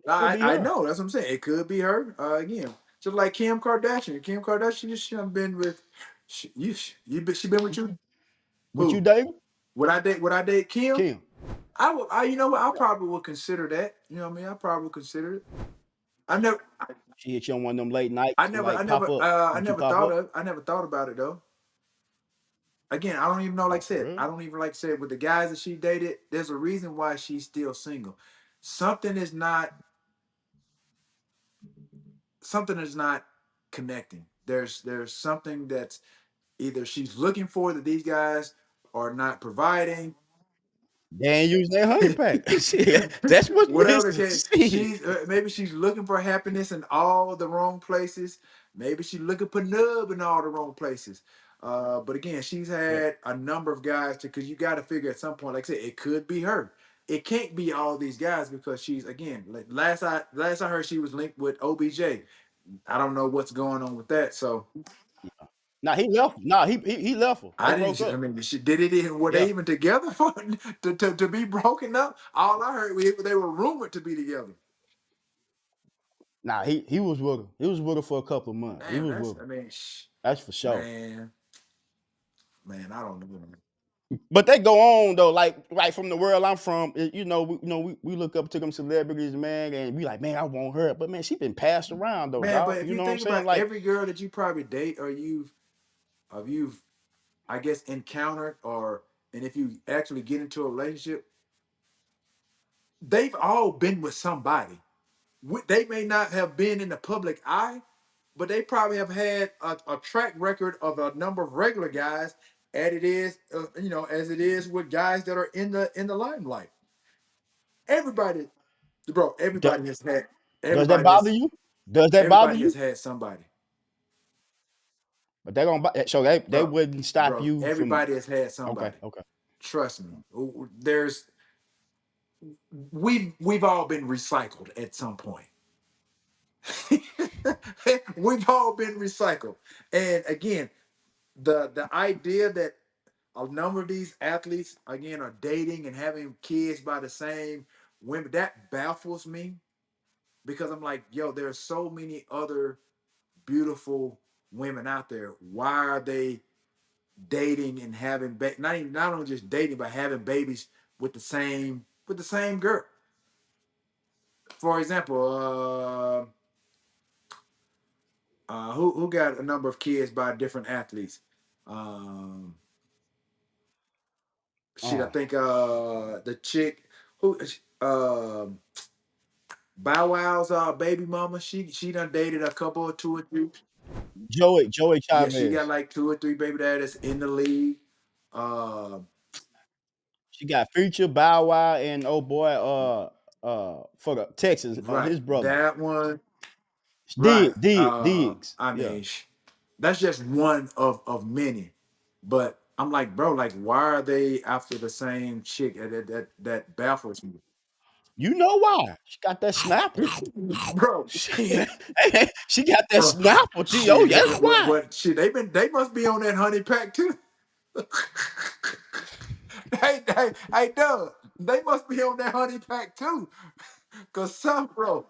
could be I her. know that's what I'm saying. It could be her again, just like Kim Kardashian. Kim Kardashian, she done been with she been with you. Would you Who date her? would I date Kim? Kim. I would. You know what? I probably would consider that. You know what I mean? I probably would consider it. I never. She hit you on one of them late nights and like pop up. Would you pop up? I never thought about it though. Again, I don't even know. Like Oh, I for said, real? I don't even like I said with the guys that she dated. There's a reason why she's still single. Something is not. Something is not connecting. There's something that's either she's looking for that these guys are not providing. They ain't using that honey pack. Shit, that's what's Whatever the missing. case, Shit. maybe she's looking for happiness in all the wrong places. Maybe she's looking for nub in all the wrong places. But again, she's Yeah. had a number of guys because you got to figure at some point, like I said, it could be her. It can't be all these guys because she's again. Like last I heard, she was linked with OBJ. I don't know what's going on with that. So Yeah. Nah, he left. Nah, he left her. They I broke didn't. I up. mean, did it even? Were Yeah. they even together for to be broken up? All I heard was they were rumored to be together. Nah, he was with her. He was with her for a couple of months. He Damn, was that's. with her. I mean, That's for sure. man, man, I don't know. Man. But they go on though, like from the world I'm from, we look up to them celebrities, man, and we like, man, I want her. But man, she been passed around though, Man, dog. but if You you know what I'm think saying? about Like, every girl that you probably date or you've I guess encountered or and if you actually get into a relationship, they've all been with somebody. They may not have been in the public eye, but they probably have had a track record of a number of regular guys, as it is, as it is with guys that are in the limelight. Everybody, bro, do- does that everybody bother has you? Does that bother everybody has you? had somebody. But they gonna so they Bro, wouldn't stop bro, you from. everybody has had Okay, somebody. okay. Trust me. We've all been recycled at some point. We've all been recycled. And again, the idea that a number of these athletes again are dating and having kids by the same women, that baffles me because I'm like, yo, there are so many other beautiful women out there. Why are they dating and having not only just dating but having babies with the same girl? For example, who got a number of kids by different athletes? Um, Shit, I Uh, think the chick who Bow Wow's baby mama, she done dated a couple or two or three. Joey Yeah, she got Chavez. like two or three baby daddies in the league. Uh, She got Future, Bow Wow, and oh boy, for the Texas, right, his brother. that one, right. Diggs. I Yeah. mean, that's just one of many. But I'm like, bro, like, why are they after the same chick? That baffles me, You know why? She got that snapper. bro. She, she got that Bro, snapper, T.O. shit, That's why. shit, they must be on that honey pack too. Hey, Doug, they must be on that honey pack too. Cause bro,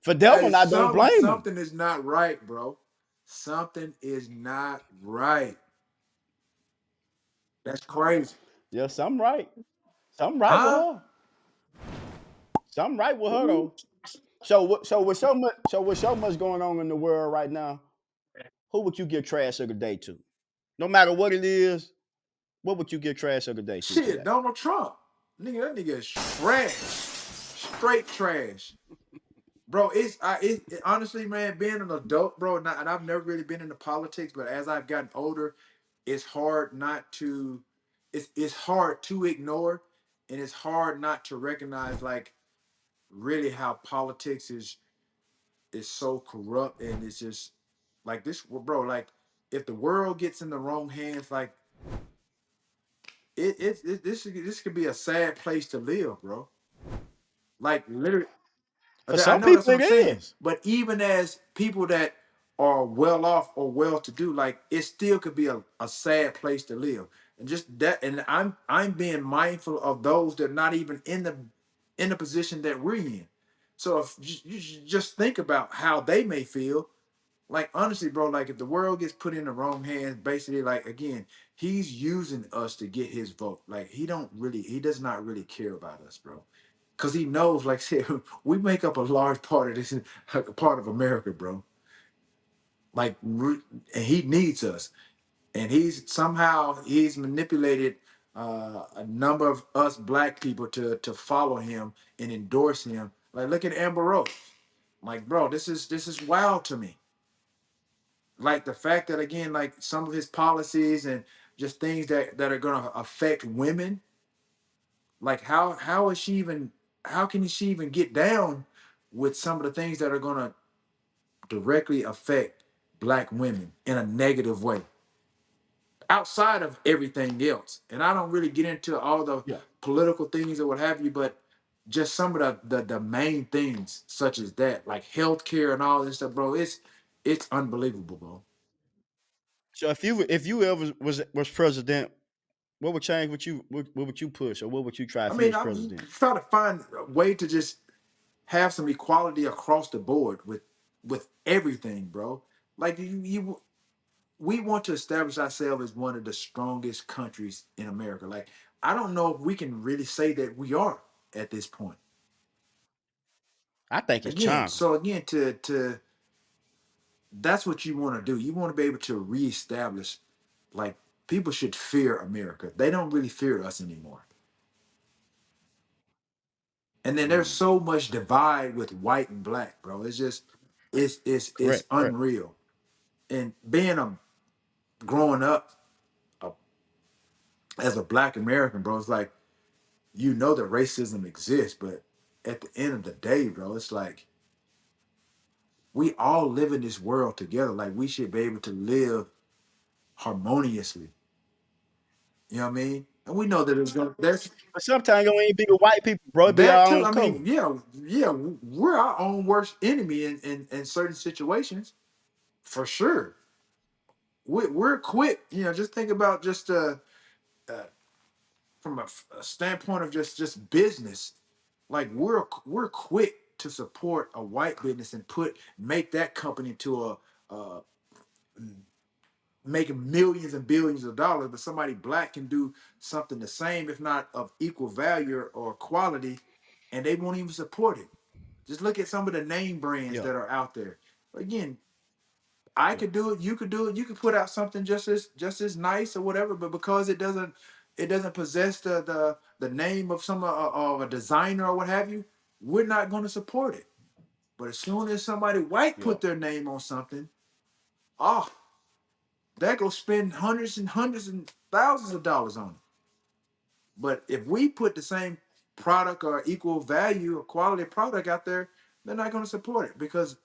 For that hey, one, I don't blame him. something is not right, bro. Something is not right. That's crazy. Yeah, something right. Something right with Huh? her. Something right with her though. So with so much going on in the world right now, who would you give trash of the day to? No matter what it is, what would you give trash of the day to Shit, today? Donald Trump. Nigga, that nigga is trash. Straight trash. Bro, honestly, man, being an adult, bro, and I've never really been into politics, but as I've gotten older, it's hard not to, it's hard to ignore, and it's hard not to recognize like really how politics is so corrupt, and it's just like this, bro. Like if the world gets in the wrong hands, like this could be a sad place to live, bro. Like literally. For I some know that's people, what I'm it saying. is. But even as people that are well off or well to do, like it still could be a sad place to live. And just that, and I'm being mindful of those that are not even in the position that we're in. So if you should just think about how they may feel, like honestly, bro, like if the world gets put in the wrong hands, basically, like again, he's using us to get his vote. Like he does not really care about us, bro. Cause he knows, like I said, we make up a large part of this, a part of America, bro. Like, and he needs us, and he's manipulated a number of us black people to follow him and endorse him. Like, look at Amber Rose. Like, bro, this is wild to me. Like the fact that again, like some of his policies and just things that are gonna affect women. Like, how is she even? How can she even get down with some of the things that are gonna directly affect black women in a negative way? Outside of everything else, and I don't really get into all the Yeah. political things or what have you, but just some of the main things such as that, like healthcare and all this stuff, bro. It's unbelievable, bro. So if you ever was president, what would change? What would you push, or what would you try I if you mean, was I'm president? trying to find a way to just have some equality across the board with everything, bro. Like you we want to establish ourselves as one of the strongest countries in America. Like, I don't know if we can really say that we are at this point. I think it's Again, China. so again, to that's what you want to do. You want to be able to reestablish, like, people should fear America. They don't really fear us anymore. And then there's Mm, so much divide with white and black, bro. It's just it's correct, correct. unreal. And being a growing up uh, as a black American, bro, it's like, you know that racism exists, but at the end of the day, bro, it's like we all live in this world together. Like, we should be able to live harmoniously. You know what I mean? And we know that it's gonna that's But sometimes it don't even be the white people, bro. It be that our too. own I color. mean, yeah, yeah, we're our own worst enemy in certain situations, for sure. We're quick, you know. Just think about just uh from a standpoint of just business. Like, we're quick to support a white business and make that company to uh making millions and billions of dollars, but somebody black can do something the same, if not of equal value or quality, and they won't even support it. Just look at some of the name brands Yeah, that are out there. Again, I yeah, could do it, you could do it, you could put out something just as nice or whatever, but because it doesn't possess the name of some of a designer or what have you, we're not going to support it. But as soon as somebody white yeah. put their name on something, oh, they go spend hundreds and hundreds and thousands of dollars on it. But if we put the same product or equal value or quality product out there, they're not going to support it because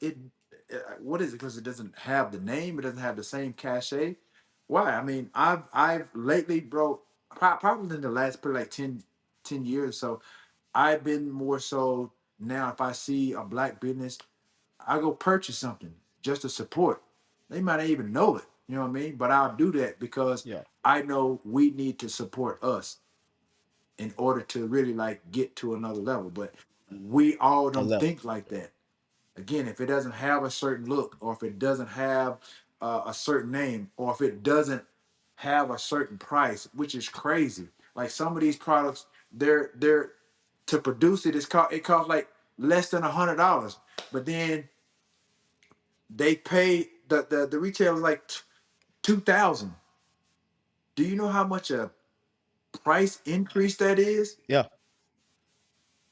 what is it? Because it doesn't have the name, it doesn't have the same cachet. Why? I mean, I've lately, bro, probably in the last probably like 10 years or so, I've been more so now. If I see a black business, I go purchase something just to support. They might not even know it, you know what I mean? But I'll do that because Yeah, I know we need to support us in order to really like get to another level. But we all a don't level. think like that. Again, if it doesn't have a certain look, or if it doesn't have a certain name, or if it doesn't have a certain price, which is crazy. Like, some of these products, they're to produce it costs like less than $100, but then they pay the retailers like 2,000. Do you know how much a price increase that is, Yeah,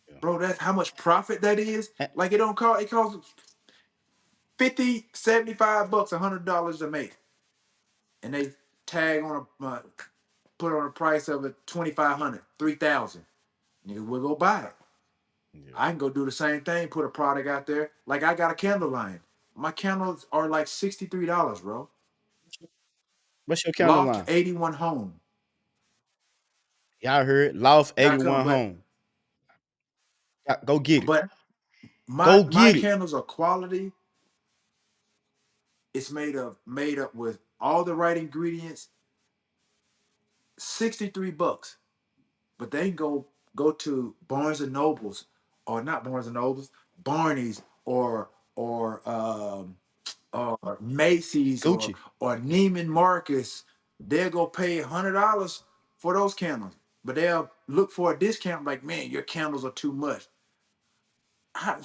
yeah. bro? That's how much profit that is. And, Like, it costs 50, $75, $100 to make, and they tag on put on a price of it 2,500, 3,000. Nigga, we'll go buy it. yeah. I can go do the same thing, put a product out there. Like, I got a candle line. My candles are like $63, bro. What's your candle Loft line? 81 Home. Y'all heard Loft .com. 81 But home. Go get it. but my Go my get it. candles are quality. It's made up with all the right ingredients. 63 bucks. But they go to Barnes and Nobles, or not Barnes and Nobles, Barney's, or Macy's, Gucci. or Neiman Marcus. They'll go pay $100 for those candles, but they'll look for a discount. Like, man, your candles are too much. I,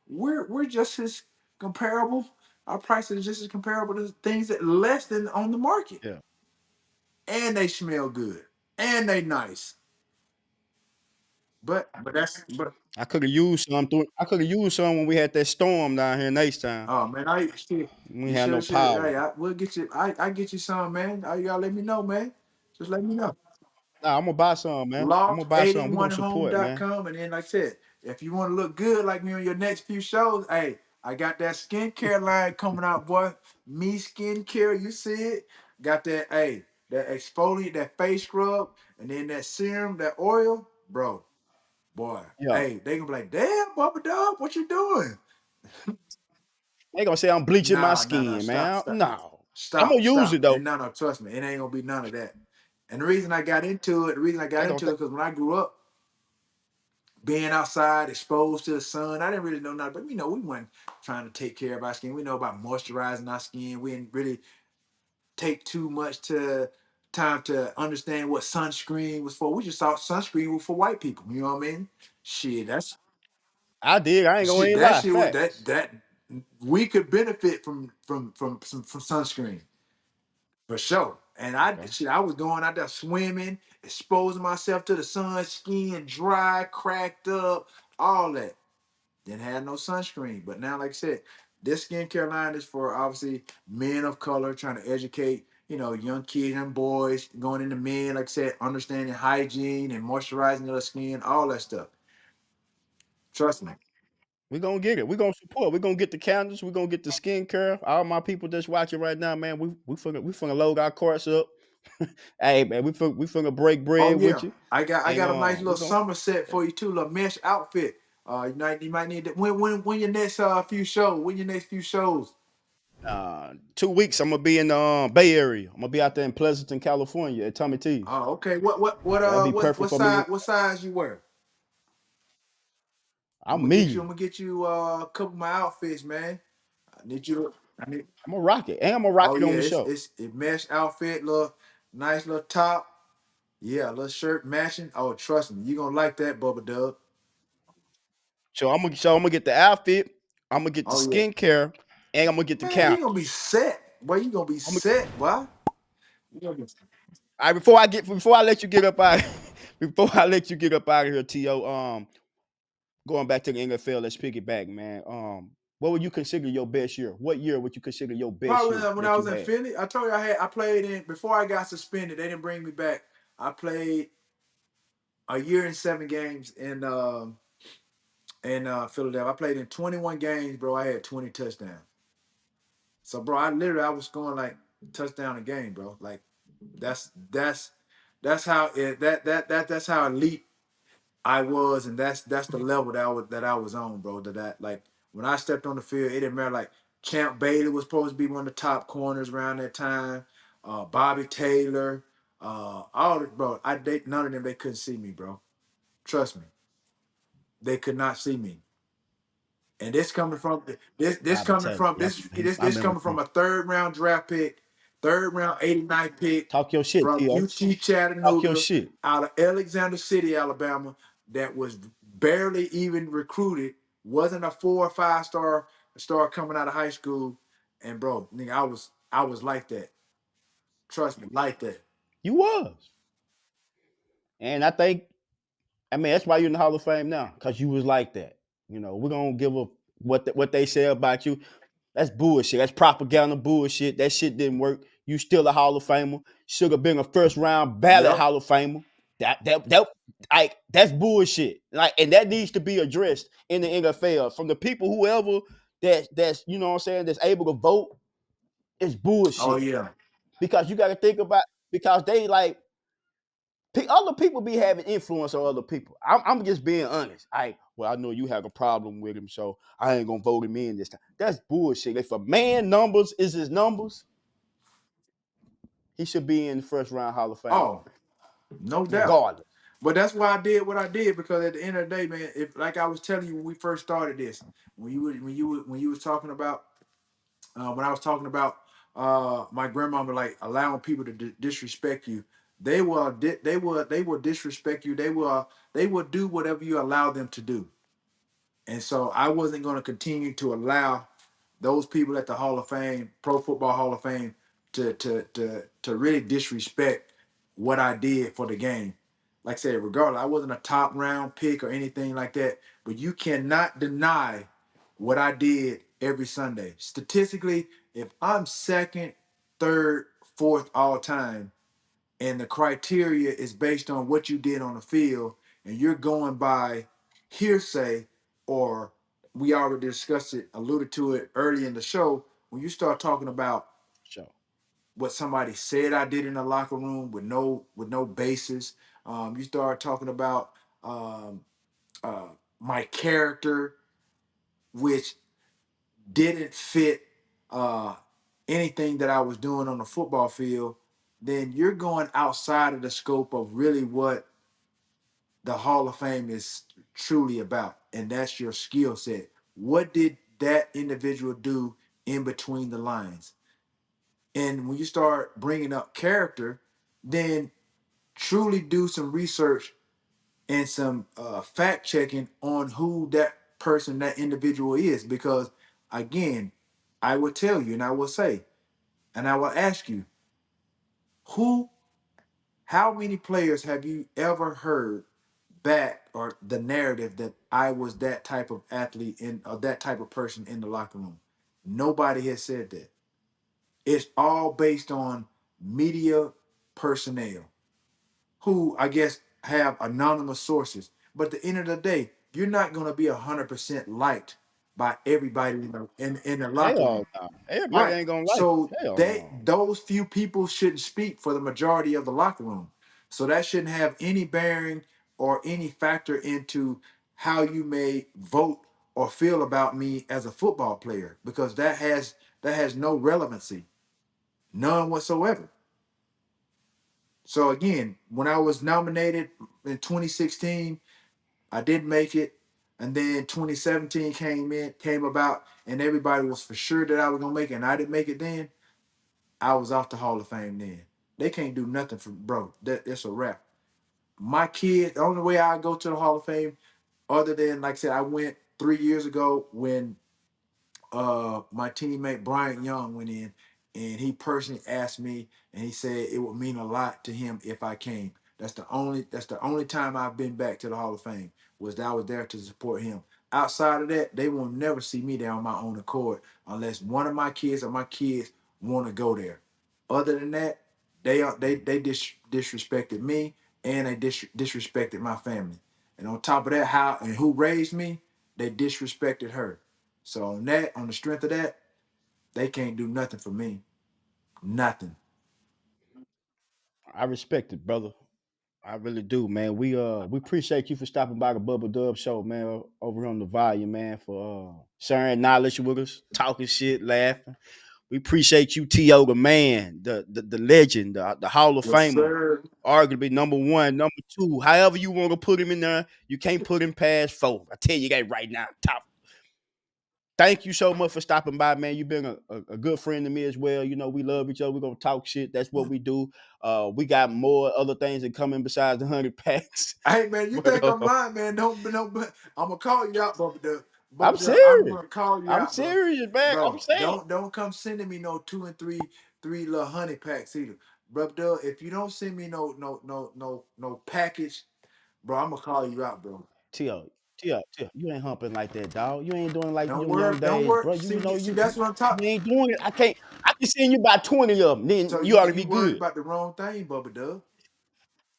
we're just as comparable. Our prices are just as comparable to things that less than on the market, Yeah. and they smell good, and they nice. But I could have used some when we had that storm down here in H-Town. oh man, I shit, We you had no should. power. Hey, we'll get you. I get you some, man. All you gotta let me know, man. Just let me know. Nah, I'm gonna buy some, man. I'm gonna buy some. We gonna support, man. Loft81home.com. And then, like I said, if you want to look good like me on your next few shows, hey, I got that skincare line coming out, boy. Me skincare, you see it. Got that, hey, that exfoliate, that face scrub, and then that serum, that oil, bro. Boy, Yeah. hey, they gonna be like, damn, Bubba Dub, what you doing? They gonna say I'm bleaching my Nah, nah, nah, skin, stop, man. stop. No. I'm gonna Stop, use it stop. though. And no, trust me, it ain't gonna be none of that. And the reason I got into it, Ain't gonna because when I grew up, being outside, exposed to the sun, I didn't really know nothing. But we weren't trying to take care of our skin. We know about moisturizing our skin. We didn't really take too much time to understand what sunscreen was for. We just thought sunscreen was for white people. You know what I mean? Shit, that's I did. I ain't gonna shit. even That lie. shit was Facts. that we could benefit from sunscreen for sure. And Okay. I was going out there swimming, exposing myself to the sun, skin dry, cracked up, all that. Didn't have no sunscreen. But now, like I said, this skincare line is for obviously men of color trying to educate, young kids and boys going into men, like I said, understanding hygiene and moisturizing their skin, all that stuff. Trust me. We gonna get it. We gonna support. We gonna get the candles. We gonna get the skincare. All my people that's watching right now, man. We finna load our carts up. Hey man, we finna break Oh bread with yeah. you, I and got a nice little we gonna summer set for you too, little mesh outfit. You might need that when your next few shows, when your next few shows. 2 weeks. I'm gonna be in the Bay Area. I'm gonna be out there in Pleasanton, California, at Tommy T's. Oh, okay. What That'd be perfect for me. what size you wear? I'm medium. I'm gonna get you a couple of my outfits, man. I need you. I need. I'm gonna rock it, and I'm gonna rock Oh it on yeah, the show. it's it mesh outfit, little nice little top. Yeah, little shirt matching. Oh, trust me, you gonna like that, Bubba Dub. So I'm gonna get the outfit. I'm gonna get the Oh yeah, skincare, and I'm gonna get the man, you gonna be candles. set. Boy, you gonna be I'm gonna, set, boy. You gonna be. all right, before I let you get up out before I let you get up out of here, To, going back to the NFL, let's pick it back, man. What would you consider your best year? What year would you consider your best Probably year when I that you was in had? Philly. I told you I played in before I got suspended. They didn't bring me back. I played a year and 7 games in Philadelphia. I played in 21 games, bro. I had 20 touchdowns. So, bro, I was scoring like touchdown a game, bro. Like that's that's how it that's how elite I was, and that's the level that I was on, bro. That like when I stepped on the field, it didn't matter. Like Champ Bailey was supposed to be one of the top corners around that time. Bobby Taylor, all the bro. None of them they couldn't see me, bro. Trust me, they could not see me. And this coming from this Bobby coming Taylor. from Yep. I this remember coming from him. a third round draft pick, third round 89 pick Talk your shit, from To. UT Talk your Chattanooga shit. out of Alexander City, Alabama, that was barely even recruited, wasn't a 4 or 5 star coming out of high school. And bro, nigga, I was like that. Trust me, like that. You was. And I mean, that's why you're in the Hall of Fame now, because you was like that. We're gonna give up what they say about you. That's bullshit. That's propaganda bullshit. That shit didn't work. You still a Hall of Famer. Should have been a first round ballot Yep. Hall of Famer. That's bullshit. Like, and that needs to be addressed in the NFL from the people, whoever that's what I'm saying, that's able to vote. It's Oh bullshit, yeah. because you got to think about, because they like other people be having influence on other people. I'm just being honest. Well, I know you have a problem with him, so I ain't gonna vote him in this time. That's bullshit. If a man numbers is his numbers, he should be in the first round Hall of Fame, Oh, no doubt. regardless. But that's why I did what I did, because at the end of the day, man, if like I was telling you when we first started this, when you was talking about when I was talking about my grandmama like allowing people to disrespect you, they will disrespect you. They will do whatever you allow them to do. And so I wasn't going to continue to allow those people at the Hall of Fame, Pro Football Hall of Fame, to really disrespect what I did for the game. Like I said, regardless, I wasn't a top round pick or anything like that, but you cannot deny what I did every Sunday. Statistically, if I'm second, third, fourth all time, and the criteria is based on what you did on the field, and you're going by hearsay, or we already discussed it, alluded to it early in the show, when you start talking about So what somebody said I did in the locker room with no basis, you start talking about um, uh, my character, which didn't fit. anything that I was doing on the football field, then you're going outside of the scope of really what the Hall of Fame is truly about, and that's your skill set. What did that individual do in between the lines? And when you start bringing up character, then truly do some research and some fact checking on who that person, that individual is. Because again, I will tell you and I will say, and I will ask you, who, how many players have you ever heard back or the narrative that I was that type of athlete in or that type of person in the locker room? Nobody has said that. It's all based on media personnel who I guess have anonymous sources. But at the end of the day, you're not going to be 100% liked by everybody in the locker room. Hell no. Everybody Right. ain't gonna like So you. Hell no. those few people shouldn't speak for the majority of the locker room. So that shouldn't have any bearing or any factor into how you may vote or feel about me as a football player, because that has no relevancy, none whatsoever. So again, when I was nominated in 2016, I didn't make it. And then 2017 came about, and everybody was for sure that I was gonna make it, and I didn't make it then. I was off the Hall of Fame then. They can't do nothing for bro. That's a wrap. My kids, the only way I go to the Hall of Fame, other than like I said, I went 3 years ago when my teammate Brian Young went in, and he personally asked me, and he said it would mean a lot to him if I came. That's the only time I've been back to the Hall of Fame, was that I was there to support him. Outside of that, they will never see me there on my own accord unless one of my kids or my kids want to go there. Other than that, they disrespected me, and they disrespected my family. And on top of that, how and who raised me, they disrespected her. So on the strength of that, they can't do nothing for me. Nothing. I respect it, brother. I really do, man. We appreciate you for stopping by the Bubba Dub show, man, over here on the volume, man, for sharing knowledge with us, talking shit, laughing. We appreciate you, T.O., the man, the legend, the Hall of Yes, Famer, sir. arguably number one, number two, however you want to put him in there, you can't put him past four. I tell you that right now. Top. Thank you so much for stopping by, man. You've been a good friend to me as well. You know, we love each other. We're gonna talk shit. That's what we do. We got more other things that come in besides the 100 packs. Hey man, you But think I'm lying, man? Don't. I'm gonna call you out, Bubba Dub. I'm Bubba Dub, I'm serious. gonna call you I'm out, bro. serious, man. I'm Bro, saying. don't come sending me no 2 and 3 little honey packs either, Bubba Dub. If you don't send me no package, bro, I'm gonna call you out, bro. Tio, Tio, you ain't humping like that, dog. You ain't doing like Don't them worry, young don't days, worry. bro. You know See, you that's what I'm talking. you ain't doing it. I can't. I can send you about 20 of them. Then So you you ought to you be worried good. about the wrong thing, Bubba Dub.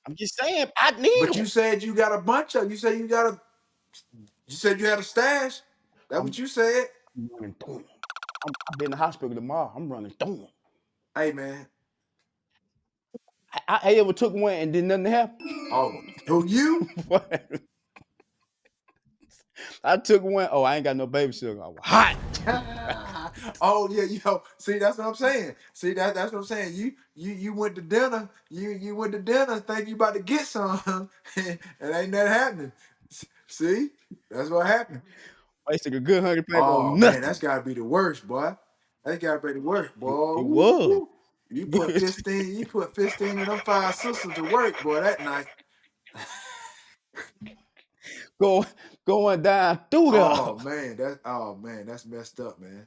I'm just saying, I need But them. you said you got a bunch of. You said you had a stash. That's I'm what you said. running through 'em. I'll be in the hospital tomorrow. I'm running through them. Hey man. I ever took one and did nothing happen. Oh, who you? I took one. Oh, I ain't got no babysitter. I was hot. Oh yeah, yo. See, that's what I'm saying. See that's what I'm saying. You went to dinner. You went to dinner. Think you about to get some, and ain't that happening. See, that's what happened. Wasted a good 100 pack Oh on man, that's nothing. gotta be the worst, boy. That gotta be the worst, boy. It Woo, was. woo. You put 15 of them five sisters to work, boy, that night. Go, going down through there. Oh man, that's messed up, man.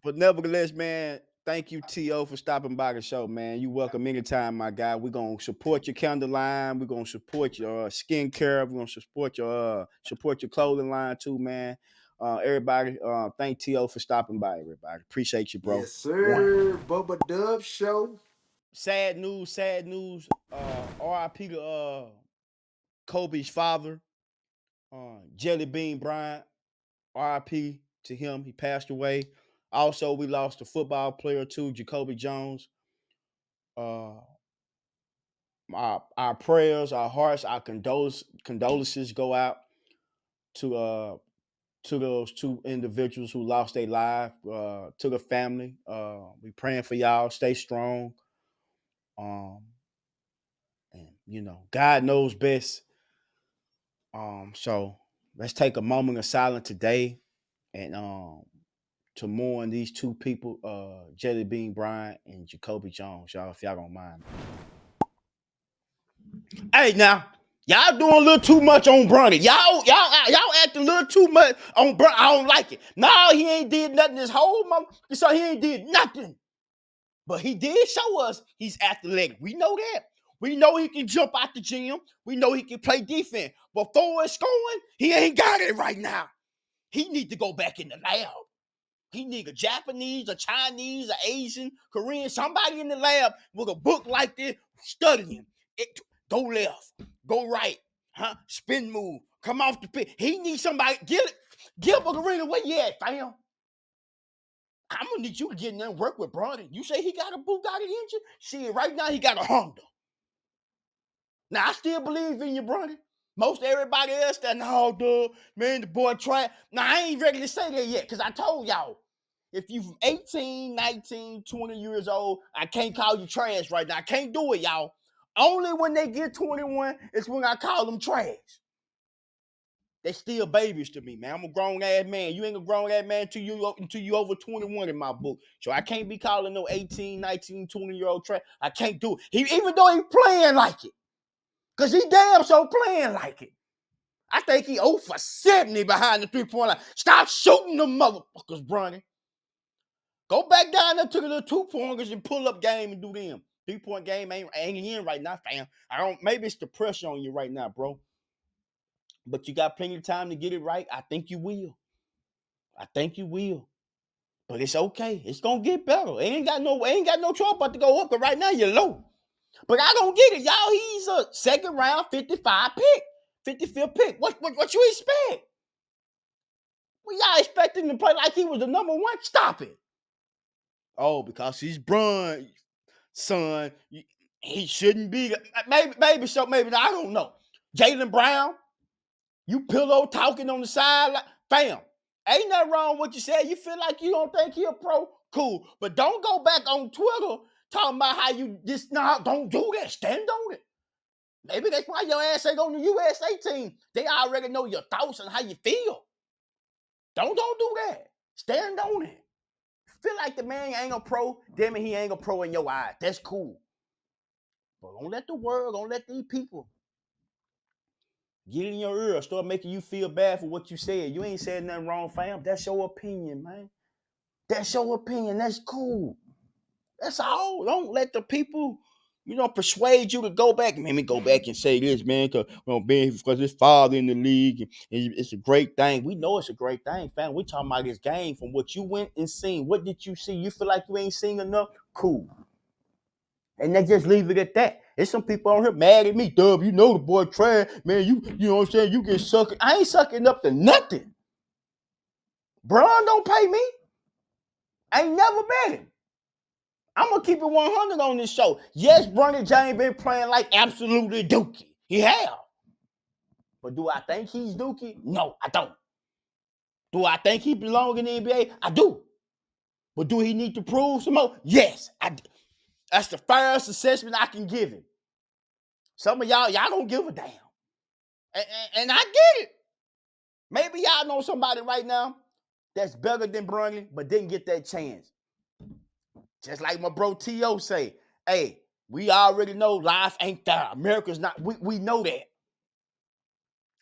But nevertheless, man, thank you, T.O., for stopping by the show, man. You welcome anytime, my guy. We're gonna support your candle line. We're gonna support your skincare. We're gonna support your clothing line too, man. Everybody, thank T.O. for stopping by, everybody. Appreciate you, bro. Yes, One. sir. Bubba Dub show. Sad news, sad news. RIP to Kobe's father, Jelly Bean Bryant. RIP to him. He passed away. Also, we lost a football player too, Jacoby Jones. Uh, our prayers, our hearts, our condolences go out to to those two individuals who lost their life, to the family. We praying for y'all. Stay strong. And God knows best. So let's take a moment of silence today and to mourn these two people, Jelly Bean Bryant and Jacoby Jones, y'all, if y'all don't mind. Hey, now, y'all doing a little too much on Bronny. Y'all acting a little too much on Bronny. I don't like it. No, he ain't did nothing this whole month. So he ain't did nothing. But he did show us he's athletic. We know that. We know he can jump out the gym. We know he can play defense. But for scoring, he ain't got it right now. He need to go back in the lab. He need a Japanese, a Chinese, an Asian, Korean, somebody in the lab with a book like this studying. Go left, go right, spin move, come off the pit. He needs somebody. Gilbert Arena, where you at, fam? I'm gonna need you to get in there and work with Bronny. You say he got a Bugatti engine? Shit, right now he got a Honda. Now I still believe in you, Bronny. Most everybody else that dog, man, the boy tried. Now I ain't ready to say that yet, because I told y'all, if you 18, 19, 20 years old, I can't call you trash right now. I can't do it, y'all. Only when they get 21 is when I call them trash. They still babies to me, man. I'm a grown-ass man. You ain't a grown-ass man until you over 21 in my book. So I can't be calling no 18, 19, 20-year-old trash. I can't do it. Even though he playing like it. Because he damn so playing like it. I think he 0 for 70 behind the three-point line. Stop shooting them motherfuckers, Bronny. Go back down there to the little two-pointers and pull up game and do them. Three-point game ain't in right now, fam. Maybe it's the pressure on you right now, bro. But you got plenty of time to get it right. I think you will. But it's okay. It's gonna get better. Ain't got no trouble but to go up, but right now you're low. But I don't get it, y'all. He's a second round 55 pick, 55th pick. What you expect? Well, y'all expecting him to play like he was the number one? Stop it. Oh, because he's Bron, son. He shouldn't be. Maybe so. Maybe not. I don't know. Jaylen Brown, you pillow talking on the sideline, fam. Ain't nothing wrong with what you said. You feel like you don't think he a pro? Cool. But don't go back on Twitter talking about how you just don't do that. Stand on it. Maybe that's why your ass ain't on the USA team. They already know your thoughts and how you feel. Don't do that. Stand on it. Feel like the man ain't a pro, damn it, he ain't a pro in your eyes. That's cool. But don't let the world, don't let these people get in your ear, start making you feel bad for what you said. You ain't said nothing wrong, fam. That's your opinion, man. That's your opinion. That's cool. That's all. Don't let the people, persuade you to go back. Let me go back and say this, man, because his father in the league, and it's a great thing. We know it's a great thing, fam. We're talking about this game from what you went and seen. What did you see? You feel like you ain't seen enough? Cool. And they just leave it at that. There's some people on here mad at me. Dub, the boy trash. Man, you know what I'm saying? You get sucking. I ain't sucking up to nothing. Bron don't pay me. I ain't never met him. I'm going to keep it 100 on this show. Yes, Bronny James been playing like absolutely dookie. He have. But do I think he's dookie? No, I don't. Do I think he belong in the NBA? I do. But do he need to prove some more? Yes, I do. That's the fairest assessment I can give him. Some of y'all don't give a damn. And I get it. Maybe y'all know somebody right now that's better than Bronny, but didn't get that chance. Just like my bro T.O. say, hey, we already know life ain't there. America's not, we know that.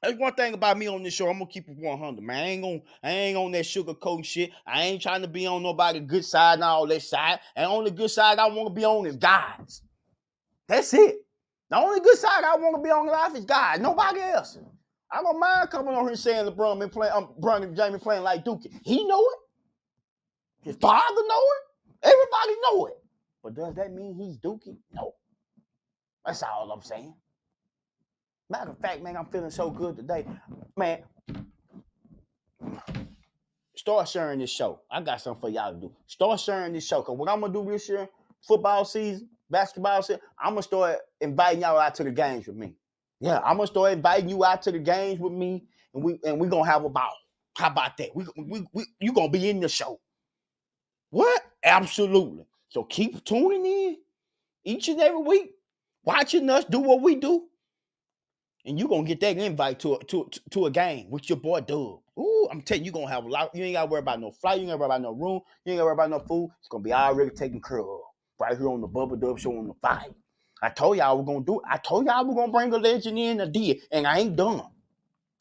There's one thing about me on this show, I'm gonna keep it 100, man. I ain't on that sugarcoat shit. I ain't trying to be on nobody's good side and all that side. And on the good side I want to be on is God's. That's it. The only good side I want to be on in life is God. Nobody else. I don't mind coming on here saying LeBron been playing, Bronny James playing like Dookie. He know it. His father know it. Everybody know it. But does that mean he's Dookie? No. That's all I'm saying. Matter of fact, man, I'm feeling so good today. Man, start sharing this show. I got something for y'all to do. Start sharing this show. Because what I'm going to do this year, football season, basketball season, I'm going to start inviting y'all out to the games with me. Yeah, I'm going to start inviting you out to the games with me, and we going to have a ball. How about that? You gonna be in the show. What? Absolutely. So keep tuning in each and every week, watching us do what we do, and you gonna get that invite to a game with your boy Dub. Ooh, I'm telling you, gonna have a lot. You ain't gotta worry about no flight. You ain't gotta worry about no room. You ain't gotta worry about no food. It's gonna be already taken care of right here on the Bubba Dub Show on the fight. I told y'all we're gonna do it. I told y'all we're gonna bring a legend in a day, and I ain't done.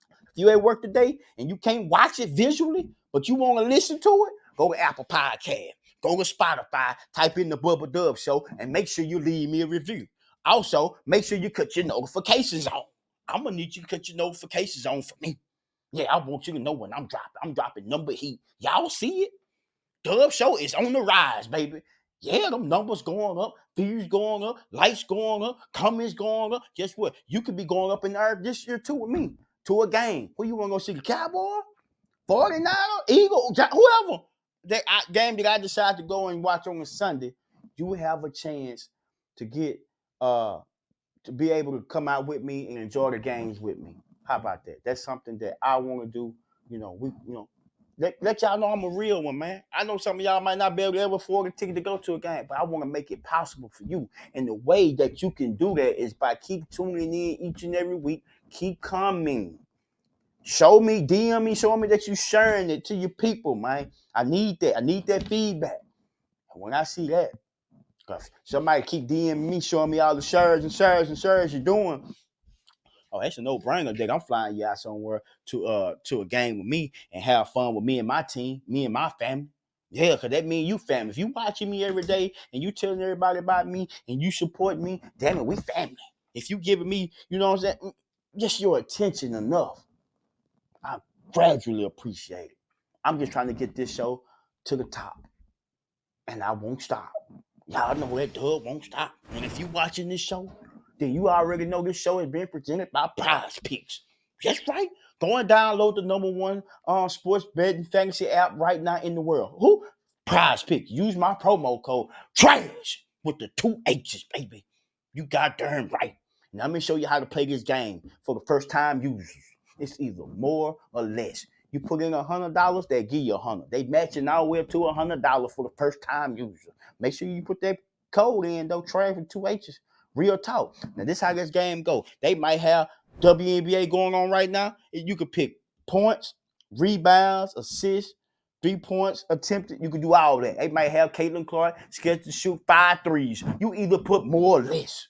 If you at work today and you can't watch it visually, but you want to listen to it, go to Apple Podcast, go to Spotify, type in the Bubba Dub Show, and make sure you leave me a review. Also, make sure you cut your notifications on. I'm gonna need you to cut your notifications on for me. Yeah, I want you to know when I'm dropping. I'm dropping number heat. Y'all see it? Dub Show is on the rise, baby. Yeah, them numbers going up, views going up, likes going up, comments going up. Guess what? You could be going up in there this year too with me to a game. Who you want to go see? The Cowboy, 49er, Eagle, whoever. That game that I decide to go and watch on a Sunday, you will have a chance to get to be able to come out with me and enjoy the games with me. How about that? That's something that I want to do. Let y'all know I'm a real one, man. I know some of y'all might not be able to ever afford a ticket to go to a game, but I want to make it possible for you. And the way that you can do that is by keep tuning in each and every week. Keep coming. Show me, DM me, show me that you sharing it to your people, man. I need that. I need that feedback. And when I see that, because somebody keep DMing me, showing me all the shares you're doing. Oh, that's a no-brainer, Dick. I'm flying you out somewhere to a game with me and have fun with me and my team, me and my family. Yeah, because that means you family. If you watching me every day and you telling everybody about me and you support me, damn it, we family. If you giving me, you know what I'm saying, just your attention enough, I gradually appreciate it. I'm just trying to get this show to the top. And I won't stop. Y'all know that Dub won't stop. And if you watching this show, then you already know this show is being presented by PrizePicks. That's right. Go and download the number one sports betting fantasy app right now in the world. Who? PrizePicks. Use my promo code TRASH with the 2 H's, baby. You got darn right. Now let me show you how to play this game for the first time users. It's either more or less. You put in $100, they give you $100. They matching all the way up to $100 for the first time user. Make sure you put that code in, though, trash with 2 H's. Real talk. Now, this is how this game go. They might have WNBA going on right now. You could pick points, rebounds, assists, 3 points attempted. You can do all that. They might have Caitlin Clark scheduled to shoot 5 threes. You either put more or less.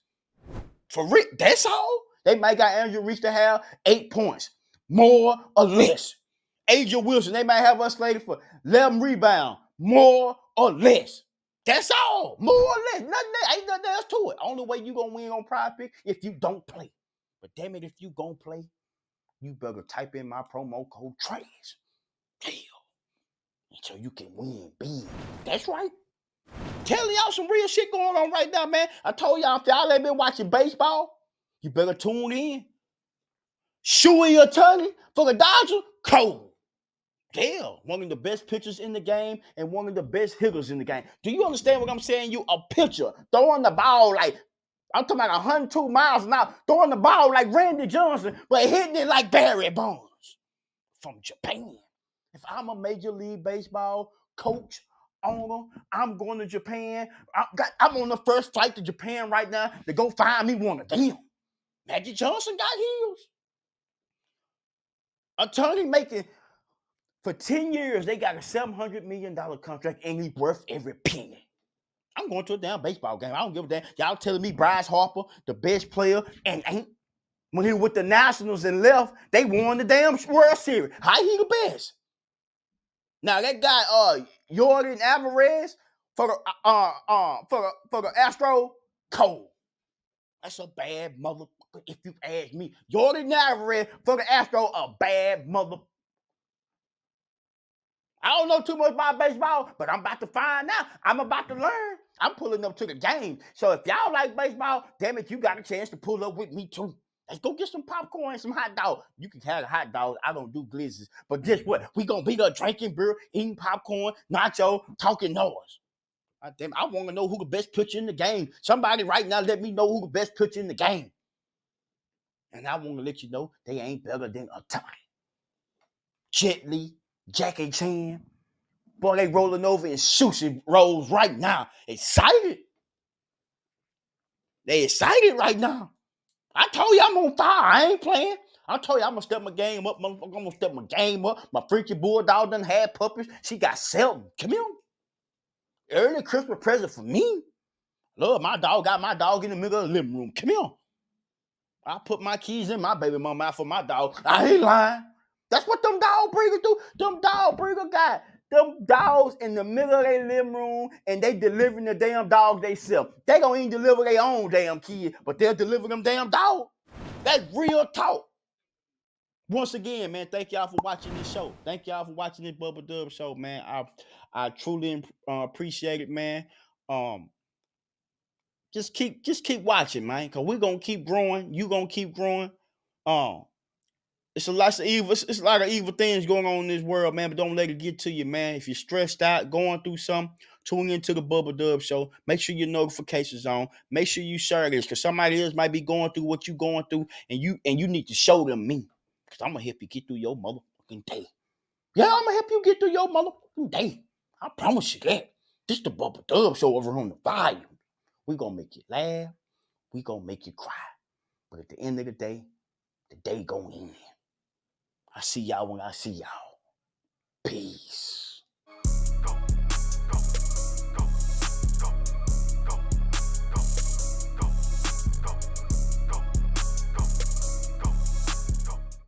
For real, that's all. They might got Andrew Reese to have 8 points. More or less. Asia Wilson, they might have us slated for 11 rebounds. More or less. That's all. More or less. Ain't nothing else to it. Only way you gonna win on PrizePicks if you don't play. But damn it, if you gonna play, you better type in my promo code TRASH. Damn. So you can win big. That's right. Telling y'all some real shit going on right now, man. I told y'all if y'all ain't been watching baseball, you better tune in. Shuey Attorney for the Dodgers, cold. Damn, one of the best pitchers in the game and one of the best hitters in the game. Do you understand what I'm saying? You a pitcher throwing the ball like, I'm talking about 102 miles an hour, throwing the ball like Randy Johnson, but hitting it like Barry Bonds from Japan. If I'm a Major League Baseball coach, owner, I'm going to Japan. I'm on the first flight to Japan right now to go find me one of them. Magic Johnson got heels. Attorney making, for 10 years, they got a $700 million contract and he's worth every penny. I'm going to a damn baseball game. I don't give a damn. Y'all telling me Bryce Harper, the best player, and ain't. When he was with the Nationals and left, they won the damn World Series. How he the best? Now that guy, Jordan Alvarez for the Astro, cold. That's a bad motherfucker. If you ask me, Jordan Alvarez for the Astro, a bad mother. I don't know too much about baseball, but I'm about to find out. I'm about to learn. I'm pulling up to the game. So if y'all like baseball, damn it, you got a chance to pull up with me too. Let's go get some popcorn and some hot dogs. You can have a hot dog. I don't do blizzards. But guess what? We gonna be there drinking beer, eating popcorn, nacho, talking noise. Damn, I want to know who the best pitcher in the game. Somebody right now let me know who the best pitcher in the game. And I want to let you know they ain't better than Attorney. Jet Li, Jackie Chan. Boy, they rolling over in sushi rolls right now. Excited. They excited right now. I told you I'm on fire. I ain't playing. I told you I'm gonna step my game up, motherfucker. I'm gonna step my game up. My freaky bulldog done had puppies. She got Selton. Come here. Early Christmas present for me. Look, my dog got my dog in the middle of the living room. Come here. I put my keys in my baby mama out for my dog. I ain't lying. That's what them dog breeders do. Them dog breeder got them dogs in the middle of their living room and they delivering the damn dogs they sell. They gonna even deliver their own damn kid, but they'll deliver them damn dogs. That's real talk. Once again, man, thank y'all for watching this show. Thank y'all for watching this Bubba Dub show, man. I truly appreciate it, man. Just keep watching, man, cause we're gonna keep growing. You gonna keep growing. It's a lot of evil. It's a lot of evil things going on in this world, man. But don't let it get to you, man. If you're stressed out, going through something, tune into the Bubba Dub show. Make sure your notifications on. Make sure you share this, cause somebody else might be going through what you're going through, and you need to show them me, cause I'm gonna help you get through your motherfucking day. Yeah, I'm gonna help you get through your motherfucking day. I promise you that. This the Bubba Dub show over on the volume. We gonna make you laugh. We gonna make you cry. But at the end of the day gonna end. I see y'all when I see y'all. Peace.